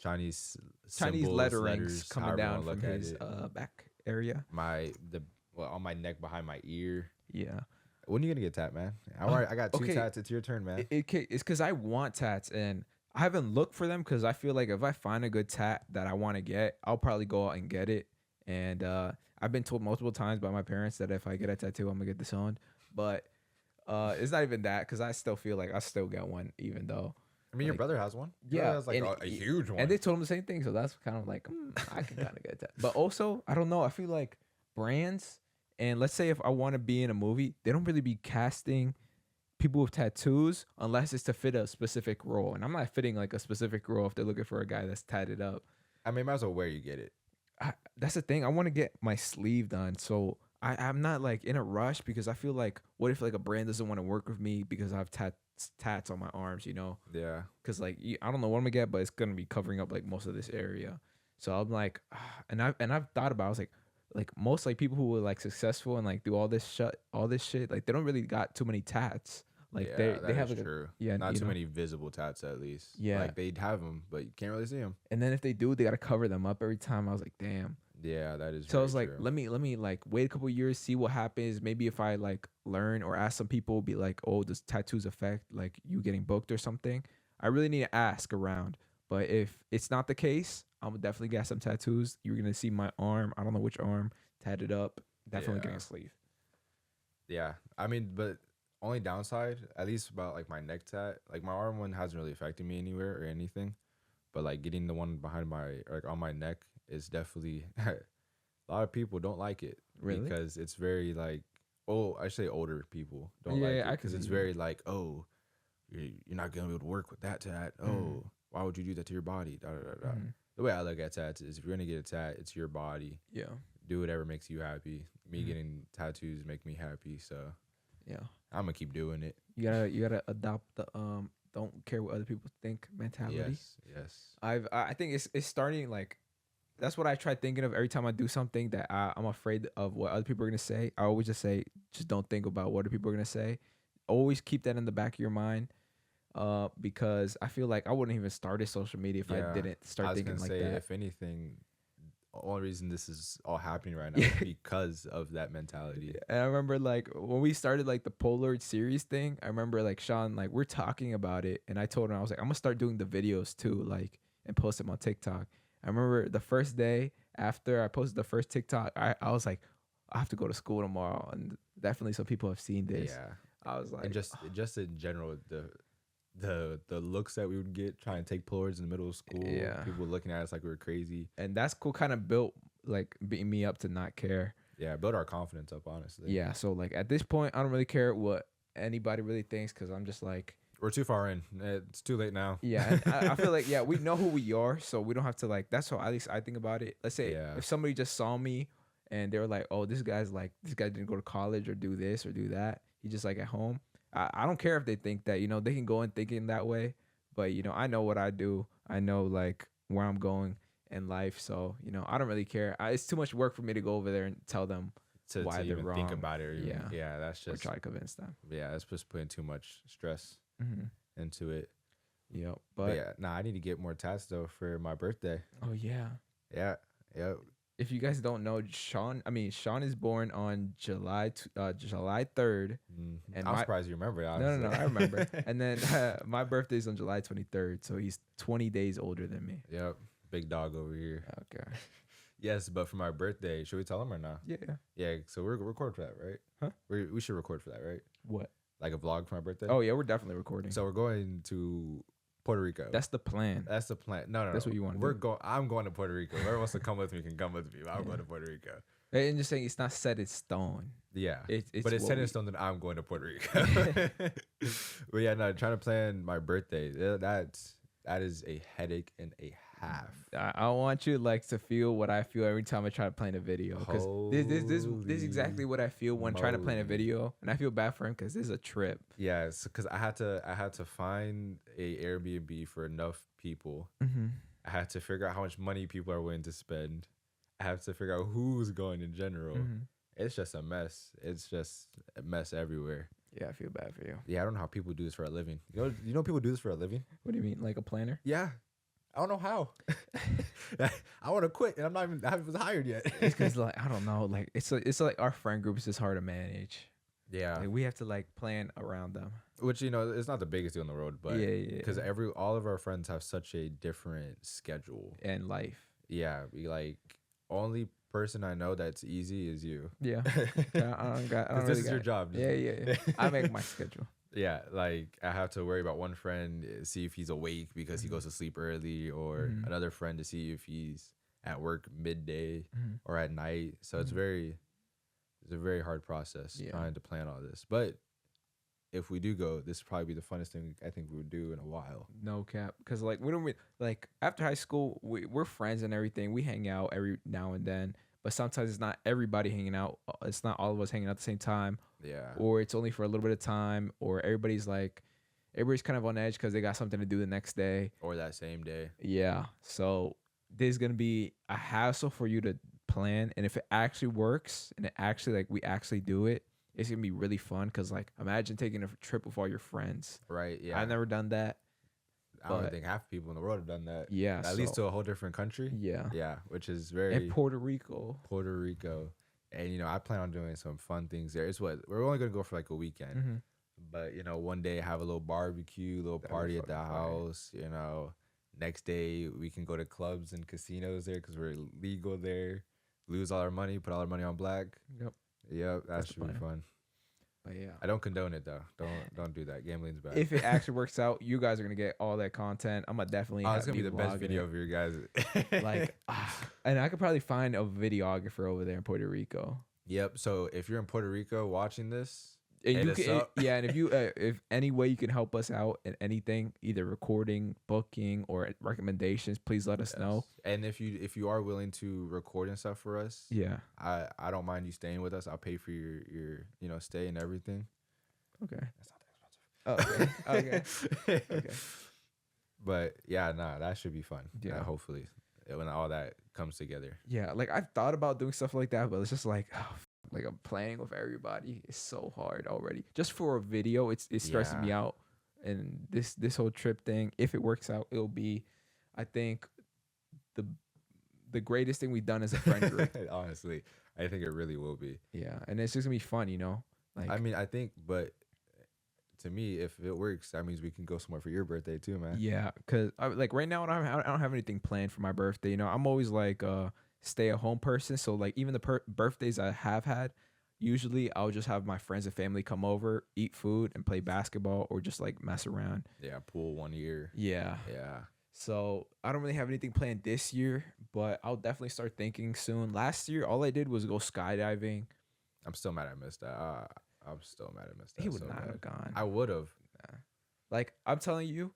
Chinese symbols, letterings letters, coming down from his back area. On my neck behind my ear. Yeah. When are you gonna get tat, man? I got 2 tats. It's your turn, man. It's because I want tats, and I haven't looked for them because I feel like if I find a good tat that I want to get, I'll probably go out and get it. And I've been told multiple times by my parents that if I get a tattoo, I'm gonna get disowned. But it's not even that, because I still feel like I still get one, even though. I mean, your brother has one. Yeah, has like a huge one. And they told him the same thing, so that's kind of like I can kind of get that. But also, I don't know. I feel like brands, and let's say if I want to be in a movie, they don't really be casting people with tattoos unless it's to fit a specific role. And I'm not fitting like a specific role if they're looking for a guy that's tatted up. I mean, might as well where you get it. That's the thing. I want to get my sleeve done, so I'm not like in a rush, because I feel like, what if like a brand doesn't want to work with me because I have tats on my arms, you know? Yeah. Because like I don't know what I'm gonna get, but it's gonna be covering up like most of this area. So I'm like, and I've thought about, I was like most like people who were like successful and like do all this shit, like they don't really got too many tats. Like they have like true. Not too many visible tats, at least. Yeah. Like they'd have them, but you can't really see them. And then if they do, they gotta cover them up every time. I was like, damn. Yeah, that is. So I was like, let me like wait a couple of years, see what happens. Maybe if I like learn or ask some people, be like, oh, does tattoos affect like you getting booked or something? I really need to ask around. But if it's not the case, I'm definitely get some tattoos. You're gonna see my arm. I don't know which arm, tatted up. Definitely getting a sleeve. Yeah, I mean, but only downside, at least about like my neck tat, like my arm one hasn't really affected me anywhere or anything, but like getting the one behind my like on my neck is definitely a lot of people don't like it Really? because it's very like I say older people don't Yeah, like yeah, it I can because see it's that. very like you're not gonna be able to work with that tat. Why would you do that to your body? Da, da, da, da. The way I look at tats is if you're gonna get a tat, it's your body. Yeah. Do whatever makes you happy. Me getting tattoos make me happy, so Yeah. I'm gonna keep doing it. You gotta adopt the don't care what other people think mentality. Yes. I think it's starting like that's what I try thinking of every time I do something that I'm afraid of what other people are gonna say. I always just say, just don't think about what other people are gonna say. Always keep that in the back of your mind. Because I feel like I wouldn't even start a social media if I didn't start thinking like that. If anything, the only reason this is all happening right now is because of that mentality. And I remember like when we started like the Polaroid series thing, I remember like Sean, like we're talking about it, and I told him I was like, I'm gonna start doing the videos too, like and post them on TikTok. I remember the first day after I posted the first TikTok, I was like, I have to go to school tomorrow, and definitely some people have seen this. Yeah, I was like, and just in general, the looks that we would get trying to take Polaroids in the middle of school. Yeah. People looking at us like we were crazy. And that's cool. Kind of built like beating me up to not care. Yeah, build our confidence up, honestly. Yeah. So like at this point, I don't really care what anybody really thinks because I'm just like, we're too far in. It's too late now. yeah. And I feel like we know who we are, so we don't have to like. That's how at least I think about it. Let's say if somebody just saw me and they were like, oh, this guy didn't go to college or do this or do that. He's just like at home. I don't care if they think that, they can go in thinking that way, but I know what I do. I know like where I'm going in life. So, I don't really care. It's too much work for me to go over there and tell them why to they're even wrong. think about it. Or even, yeah. That's just. Or try to convince them. Yeah. That's just putting too much stress into it. Yep. But yeah, I need to get more tats though for my birthday. Oh yeah. Yeah. Yep. If you guys don't know, Sean is born on July 3rd. And I'm surprised you remember. No, I remember. And then my birthday's on July 23rd, so he's 20 days older than me. Yep, big dog over here. Okay. Yes, but for my birthday, should we tell him or not? Yeah. Yeah, so we're record for that, right? Huh? We should record for that, right? What? Like a vlog for my birthday? Oh yeah, we're definitely recording. So we're going to Puerto Rico. That's the plan. That's the plan. No. That's what you want. I'm going to Puerto Rico. Whoever wants to come with me can come with me. But I'm going to Puerto Rico. And just saying, it's not set in stone. Yeah, but it's set in stone that I'm going to Puerto Rico. But yeah, no, trying to plan my birthday. That is a headache and a half. I want you like to feel what I feel every time I try to plan a video, because this is exactly what I feel when trying to plan a video, and I feel bad for him because this is a trip. Yeah, because I had to find a Airbnb for enough people. I had to figure out how much money people are willing to spend. I have to figure out who's going in general. It's just a mess. It's just a mess everywhere. Yeah, I feel bad for you. Yeah, I don't know how people do this for a living. You know people do this for a living? What do you mean, like a planner? Yeah. I don't know how. I want to quit, and I haven't hired yet. It's because like I don't know, like it's like our friend group is just hard to manage. Yeah, like, we have to like plan around them. Which it's not the biggest deal in the world, but because yeah. all of our friends have such a different schedule and life. Yeah, only person I know that's easy is you. Yeah, I don't really this is your job. Yeah. I make my schedule. Yeah, like I have to worry about one friend, see if he's awake because he goes to sleep early, or another friend to see if he's at work midday or at night. So it's a very hard process trying to plan all this. But if we do go, this would probably be the funnest thing I think we would do in a while. No cap, because like after high school, we're friends and everything. We hang out every now and then, but sometimes it's not everybody hanging out. It's not all of us hanging out at the same time. Yeah. Or it's only for a little bit of time, or everybody's kind of on edge because they got something to do the next day. Or that same day. Yeah. So there's going to be a hassle for you to plan. And if it actually works and we actually do it, it's going to be really fun. Because imagine taking a trip with all your friends. Right. Yeah. I've never done that. I don't think half the people in the world have done that. Yeah. At least to a whole different country. Yeah. Yeah. Which is very. And Puerto Rico. And, I plan on doing some fun things there. We're only going to go for a weekend. But, one day have a little barbecue, little party at the house. Next day we can go to clubs and casinos there because we're legal there. Lose all our money, put all our money on black. Yep. Yep. That should be fun. But yeah, I don't condone it though. Don't do that. Gambling's bad. if it actually works out, you guys are gonna get all that content. I'm gonna definitely. It's gonna be the best video of your guys. Like, and I could probably find a videographer over there in Puerto Rico. Yep. So if you're in Puerto Rico watching this, and you can, yeah, and if any way you can help us out in anything, either recording, booking, or recommendations, please let us know. And if you are willing to record and stuff for us, yeah, I don't mind you staying with us. I'll pay for your stay and everything. Okay. That's not that expensive. Oh, okay. Okay. But yeah, that should be fun. Yeah. Hopefully, when all that comes together. Yeah, like I've thought about doing stuff like that, but it's just like, like I'm playing with everybody. It's so hard already. Just for a video, it stresses me out. And this whole trip thing, if it works out, it'll be, I think, the greatest thing we've done as a friend group. Honestly, I think it really will be. Yeah, and it's just gonna be fun, Like, I mean, I think, but to me, if it works, that means we can go somewhere for your birthday too, man. Yeah, cause like right now I don't have anything planned for my birthday. I'm always like stay-at-home person. So like even the birthdays I have had, usually I'll just have my friends and family come over, eat food, and play basketball or just like mess around. Yeah, pool 1 year. Yeah. So I don't really have anything planned this year, but I'll definitely start thinking soon. Last year, all I did was go skydiving. I'm still mad I missed that. I'm still mad I missed that. He would not have gone. I would have. Nah. Like I'm telling you,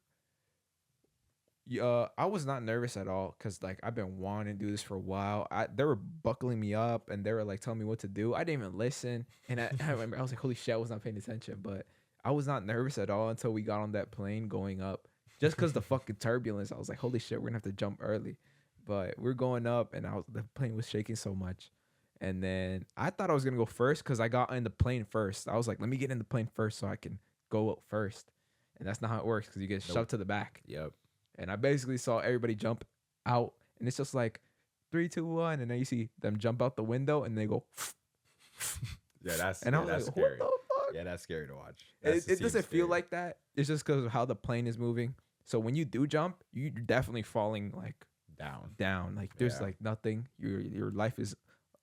I was not nervous at all because like I've been wanting to do this for a while. They were buckling me up and they were like telling me what to do. I didn't even listen, and I remember I was like, "Holy shit!" I was not paying attention, but I was not nervous at all until we got on that plane going up. Just because the fucking turbulence, I was like, "Holy shit, we're gonna have to jump early." But we're going up, and the plane was shaking so much. And then I thought I was gonna go first because I got in the plane first. I was like, "Let me get in the plane first so I can go up first." And that's not how it works because you get shoved to the back. Yep. And I basically saw everybody jump out, and it's just like 3, 2, 1, and then you see them jump out the window, and they go. Yeah, that's and I was that's like, scary. "What the fuck?" Yeah, that's scary to watch. It doesn't feel like that. It's just because of how the plane is moving. So when you do jump, you're definitely falling like down. Like there's like nothing. Your life is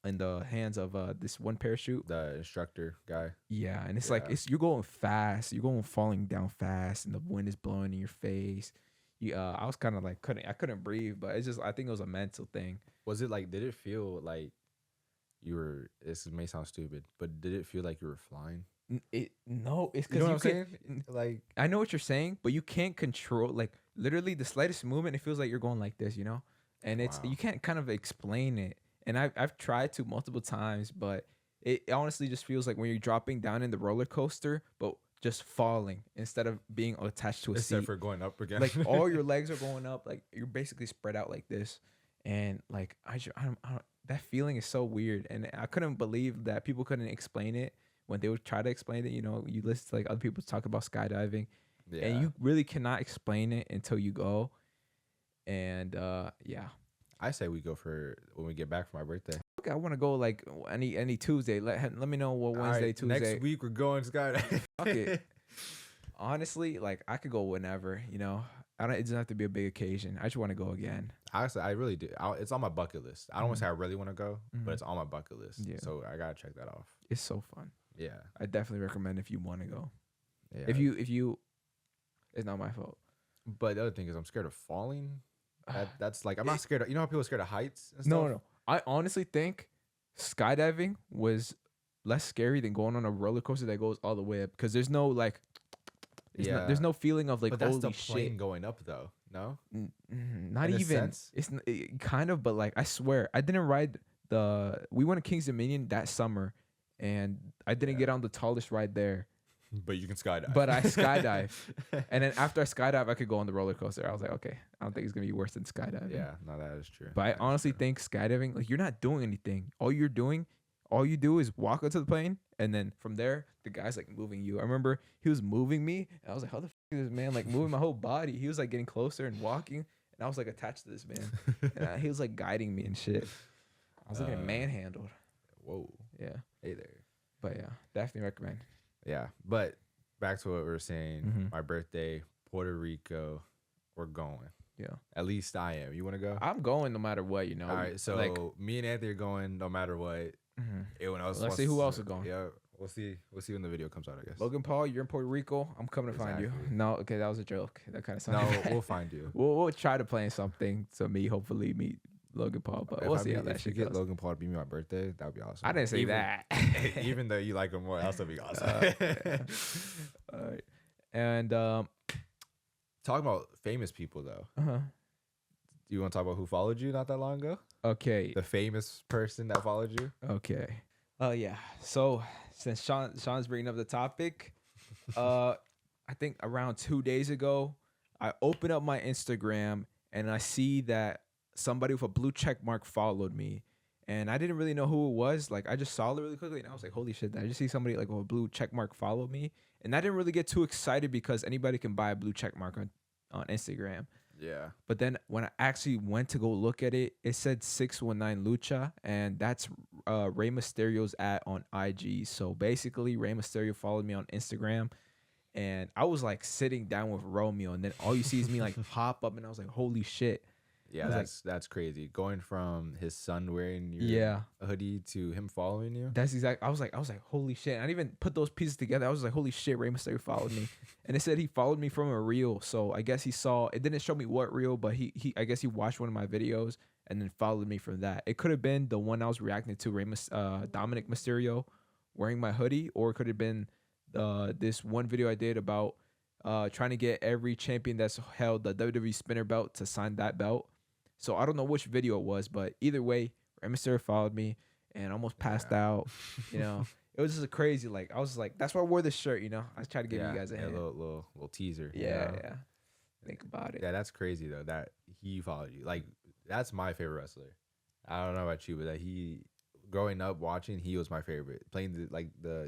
in the hands of this one parachute, the instructor guy. Yeah, and it's like you're going fast. You're going falling down fast, and the wind is blowing in your face. I was kind of like I couldn't breathe, but it's just I think it was a mental thing. Was it like? Did it feel like you were? This may sound stupid, but did it feel like you were flying? No, it's because you know what I'm saying. Like I know what you're saying, but you can't control like literally the slightest movement. It feels like you're going like this, and it's you can't kind of explain it. And I've tried to multiple times, but it honestly just feels like when you're dropping down in the roller coaster, but just falling instead of being attached to a seat. Instead for going up again. Like all your legs are going up, like you're basically spread out like this. And like I don't, that feeling is so weird. And I couldn't believe that people couldn't explain it when they would try to explain it. You listen to like other people talk about skydiving, and you really cannot explain it until you go. And I say we go for when we get back for my birthday. Okay, I want to go like any Tuesday. Let me know what Wednesday, right, Tuesday. Next week we're going skydiving. Fuck it. Honestly, like I could go whenever. It doesn't have to be a big occasion. I just want to go again. Honestly, I really do. It's on my bucket list. I don't want to say I really want to go, but it's on my bucket list. Yeah. So I gotta check that off. It's so fun. Yeah. I definitely recommend if you want to go. Yeah. If you, it's not my fault. But the other thing is, I'm scared of falling. That's like I'm not scared of. You know how people are scared of heights and stuff? No. I honestly think skydiving was less scary than going on a roller coaster that goes all the way up because there's no like. There's no feeling of like but that's holy the plane shit going up though. No, not in even. It's kind of, but like I swear I didn't ride we went to King's Dominion that summer, and I didn't get on the tallest ride there. But you can skydive. But I skydive, and then after I skydive, I could go on the roller coaster. I was like, okay, I don't think it's gonna be worse than skydiving. Yeah, no, that is true. But I honestly think skydiving, like you're not doing anything. All you do is walk onto the plane, and then from there, the guy's like moving you. I remember he was moving me, and I was like, how the fuck is this man like moving my whole body? He was like getting closer and walking, and I was like attached to this man, and he was like guiding me and shit. I was like manhandled. Whoa. Yeah. Hey there. But yeah, definitely recommend. Yeah, but back to what we were saying. My birthday, Puerto Rico, we're going. Yeah. At least I am. You want to go? I'm going no matter what, All right, so like, me and Anthony are going no matter what. Everyone else. Let's see who else is going. Yeah. we'll see. We'll see when the video comes out, I guess. Logan Paul, you're in Puerto Rico. I'm coming to find you. No, okay, that was a joke. That kind of sounded. No, we'll find you. We'll try to plan something to hopefully meet Logan Paul, but we'll see how that shit goes. If you get Logan Paul to be my birthday, that would be awesome. I didn't say that. Even though you like him more, that'll still be awesome. All right. And talking about famous people though. Uh-huh. Do you want to talk about who followed you not that long ago? Okay. The famous person that followed you? Okay. Yeah. So since Sean's bringing up the topic, I think around 2 days ago, I opened up my Instagram and I see that somebody with a blue check mark followed me. And I didn't really know who it was. Like, I just saw it really quickly and I was like, holy shit, did I just see somebody like with a blue check mark follow me? And I didn't really get too excited because anybody can buy a blue check mark on Instagram. Yeah. But then when I actually went to go look at it, it said 619 Lucha, and that's Rey Mysterio's on IG. So basically, Rey Mysterio followed me on Instagram, and I was like sitting down with Romeo, and then all you see is me like pop up, and I was like, holy shit. Yeah, that's crazy. Going from his son wearing your hoodie to him following you. That's exactly. I was like, holy shit. I didn't even put those pieces together. I was like, holy shit, Rey Mysterio followed me. And it said he followed me from a reel. So I guess he saw, it didn't show me what reel, but he I guess he watched one of my videos and then followed me from that. It could have been the one I was reacting to, Dominik Mysterio wearing my hoodie, or it could have been this one video I did about trying to get every champion that's held the WWE spinner belt to sign that belt. So I don't know which video it was, but either way, Rey Mysterio followed me and almost passed out. You know, it was just a crazy, like, I was like, that's why I wore this shirt, you know. I tried to give you guys a hint. little teaser. Yeah. Think about it. Yeah, that's crazy though that he followed you. Like, that's my favorite wrestler. I don't know about you, but that growing up watching, he was my favorite. Playing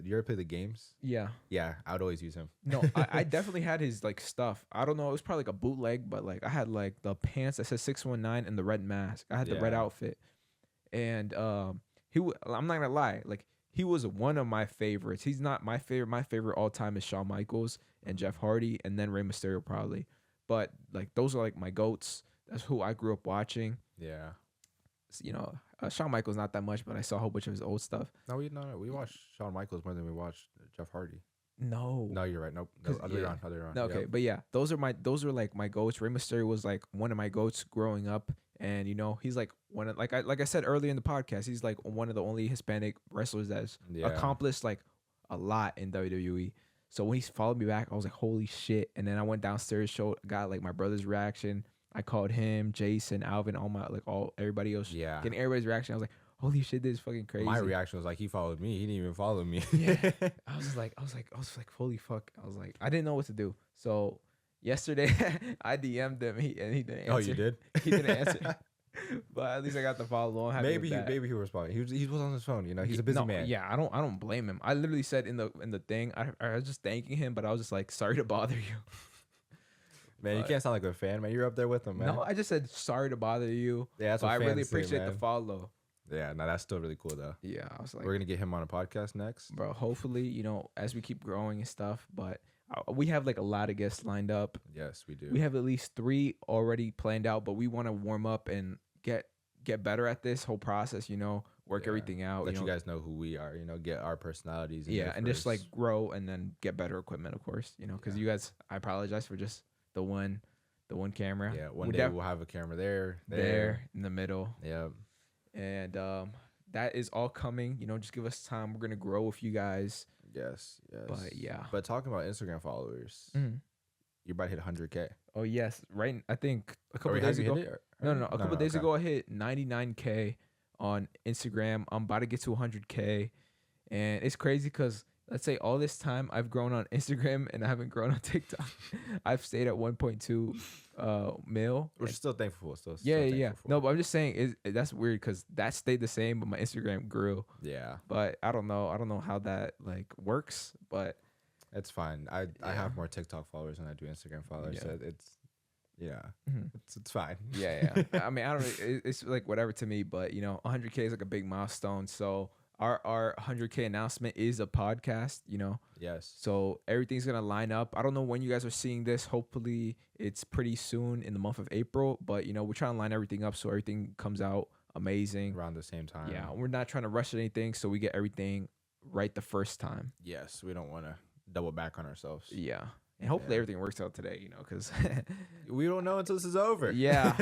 you ever play the games? Yeah. Yeah, I would always use him. No, I definitely had his like stuff. I don't know, it was probably like a bootleg, but like I had like the pants that said 619 and the red mask. I had the red outfit. And I'm not gonna lie, like he was one of my favorites. He's not my favorite. My favorite all time is Shawn Michaels and Jeff Hardy, and then Rey Mysterio probably. But like those are like my goats. That's who I grew up watching. Yeah. You know, Shawn Michaels not that much, but I saw a whole bunch of his old stuff. No, we watched Shawn Michaels more than we watched Jeff Hardy. No, you're right. Nope. Other way around. No, okay, yep. But yeah, those are like my goats. Rey Mysterio was like one of my goats growing up, and you know he's like one of, like I said earlier in the podcast, he's like one of the only Hispanic wrestlers that's accomplished like a lot in WWE. So when he followed me back, I was like, holy shit! And then I went downstairs, got like my brother's reaction. I called him, Jason, Alvin, everybody else. Yeah. Getting everybody's reaction. I was like, holy shit, this is fucking crazy. My reaction was like, he followed me. He didn't even follow me. Yeah. I was like, holy fuck. I was like, I didn't know what to do. So yesterday I DM'd him and he didn't answer. Oh, you did? He didn't answer. But at least I got the follow on. Maybe he responded. He was on his phone, you know. He's a busy man. Yeah, I don't blame him. I literally said in the thing, I was just thanking him, but I was just like, sorry to bother you. Man, you can't sound like a fan, man. You're up there with him, man. No, I just said sorry to bother you. Yeah, that's what I really appreciate say, the follow. Yeah, no, that's still really cool though. Yeah, I was like, we're gonna get him on a podcast next, bro. Hopefully, you know, as we keep growing and stuff. But we have like a lot of guests lined up. Yes, we do. We have at least 3 already planned out, but we want to warm up and get better at this whole process. You know, work everything out. Let you guys know who we are. You know, get our personalities. And just like grow and then get better equipment, of course. You know, because you guys, I apologize for just the one camera. Yeah, one day we'll have a camera there in the middle. Yeah. And that is all coming. You know, just give us time. We're gonna grow with you guys. Yes. But yeah. But talking about Instagram followers, you're about to hit 100K. Oh yes, right. I think a couple days ago. No. A couple days ago, I hit 99K on Instagram. I'm about to get to 100K, and it's crazy because let's say all this time I've grown on Instagram and I haven't grown on TikTok. I've stayed at 1.2 mil. We're still thankful. Yeah. No, but I'm just saying that's weird because that stayed the same, but my Instagram grew. Yeah. But I don't know how that like works, but it's fine. I have more TikTok followers than I do Instagram followers. So it's fine. Yeah. I mean, I don't. It's like whatever to me, but you know, 100K is like a big milestone. So. Our 100K announcement is a podcast, you know? Yes. So everything's going to line up. I don't know when you guys are seeing this. Hopefully it's pretty soon in the month of April. But, you know, we're trying to line everything up so everything comes out amazing. Around the same time. Yeah. We're not trying to rush anything. So we get everything right the first time. Yes, we don't want to double back on ourselves. Yeah. And hopefully everything works out today, you know, because we don't know until this is over. Yeah.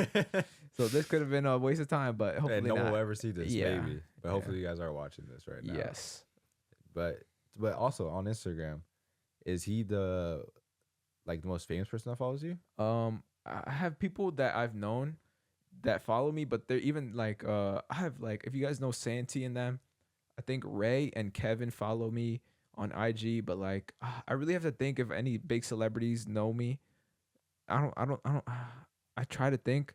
So this could have been a waste of time, but hopefully and no one will ever see this, Yeah. maybe. But hopefully you guys are watching this right now. Yes. But also on Instagram, is he the most famous person that follows you? I have people that I've known that follow me, but they're even like I have like, if you guys know Santi and them, I think Ray and Kevin follow me on IG, but like I really have to think if any big celebrities know me. I try to think,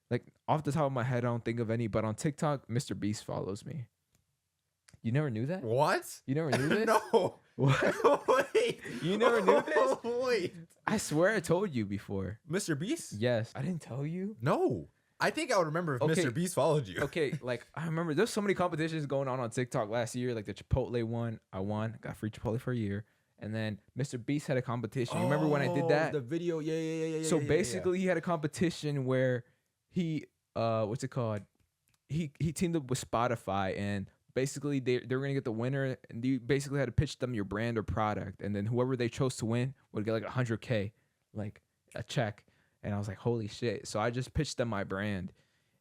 like off the top of my head, I don't think of any, but on TikTok, MrBeast follows me. You never knew that? What? You never knew this? No. What? Wait. You never knew this? Wait. I swear I told you before. MrBeast? Yes. I didn't tell you? No. I think I would remember if MrBeast followed you. Okay, like I remember there's so many competitions going on TikTok last year, like the Chipotle one. I won, got free Chipotle for a year. And then MrBeast had a competition. You remember when I did that? The video, yeah. So basically he had a competition where he what's it called? He teamed up with Spotify, and basically they were gonna get the winner, and you basically had to pitch them your brand or product, and then whoever they chose to win would get like 100K, like a check. And I was like, holy shit. So I just pitched them my brand.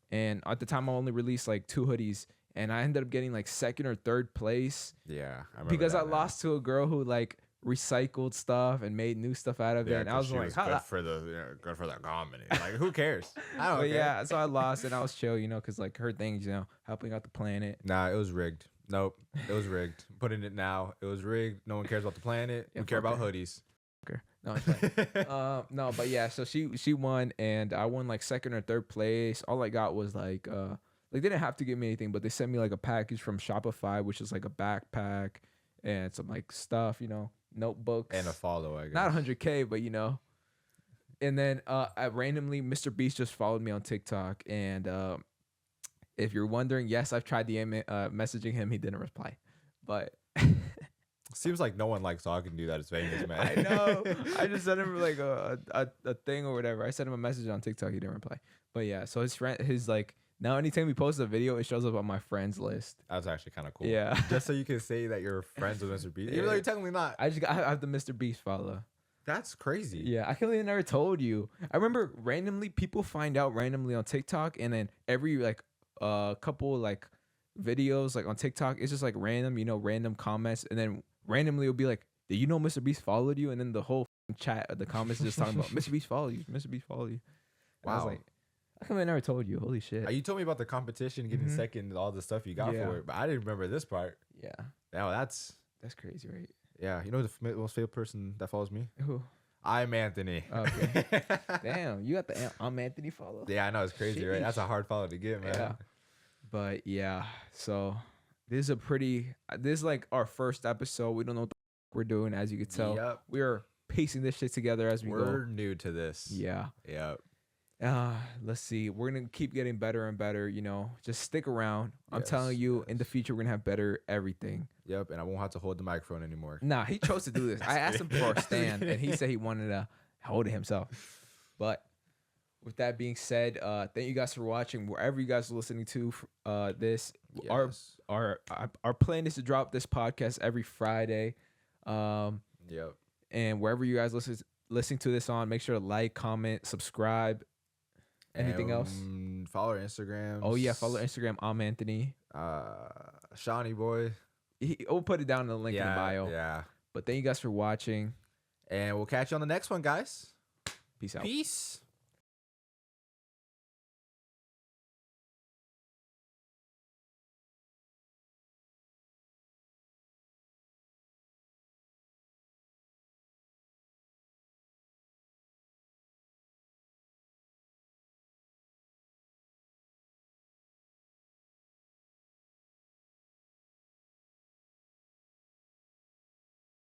And at the time I only released like 2 hoodies, and I ended up getting like 2nd or 3rd place. Yeah, I remember because that I lost to a girl who like recycled stuff and made new stuff out of it. And I was like, good for the comedy. Like, who cares? I don't care. Yeah, so I lost, and I was chill, you know, because like her things, you know, helping out the planet. Nah, it was rigged. Nope, it was rigged. Putting it now, it was rigged. No one cares about the planet. We care about hoodies. Okay. No, it's fine. No, but yeah, so she won, and I won like 2nd or 3rd place. All I got was like they didn't have to give me anything, but they sent me like a package from Shopify, which is like a backpack and some like stuff, you know, notebooks And a follow, I guess. Not 100K, but you know. And then I randomly, MrBeast just followed me on TikTok, and if you're wondering, yes, I've tried messaging him. He didn't reply, but seems like no one likes talking to you that is famous, man. I know. I just sent him like a thing or whatever. I sent him a message on TikTok. He didn't reply. But yeah, so his like, now anytime we post a video, it shows up on my friends list. That's actually kind of cool. Yeah. Just so you can say that you're friends with MrBeast, even though you're technically not. I have the MrBeast follow. That's crazy. Yeah, I can't believe I never told you. I remember randomly people find out randomly on TikTok, and then every like couple like videos like on TikTok, it's just like random, you know, random comments, and then randomly it'll be like, did you know MrBeast followed you? And then the whole chat, the comments just talking about MrBeast followed you, MrBeast followed you. And wow. I was like, how come I never told you? Holy shit. You told me about the competition, getting second, all the stuff you got for it, but I didn't remember this part. Yeah. Now that's crazy, right? Yeah. You know the most favorite person that follows me? Who? I'm Anthony. Okay. Damn, you got the I'm Anthony follow? Yeah, I know, it's crazy, right? That's a hard follow to get, man. Yeah. But yeah, so this is like our first episode. We don't know what we're doing, as you can tell. Yep. We are piecing this shit together as we go. We're new to this. Yeah. Yep. Let's see. We're gonna keep getting better and better, you know. Just stick around. I'm telling you, in the future we're gonna have better everything. Yep, and I won't have to hold the microphone anymore. Nah, he chose to do this. I asked him for a stand, and he said he wanted to hold it himself. But with that being said, thank you guys for watching. Wherever you guys are listening to this, our plan is to drop this podcast every Friday. Yep. And wherever you guys listening to this on, make sure to like, comment, subscribe. Anything else? Follow our Instagram. Oh yeah, follow Instagram. I'm Anthony. Shawnee boy. We'll put it down in the link in the bio. Yeah. But thank you guys for watching. And we'll catch you on the next one, guys. Peace out. Peace.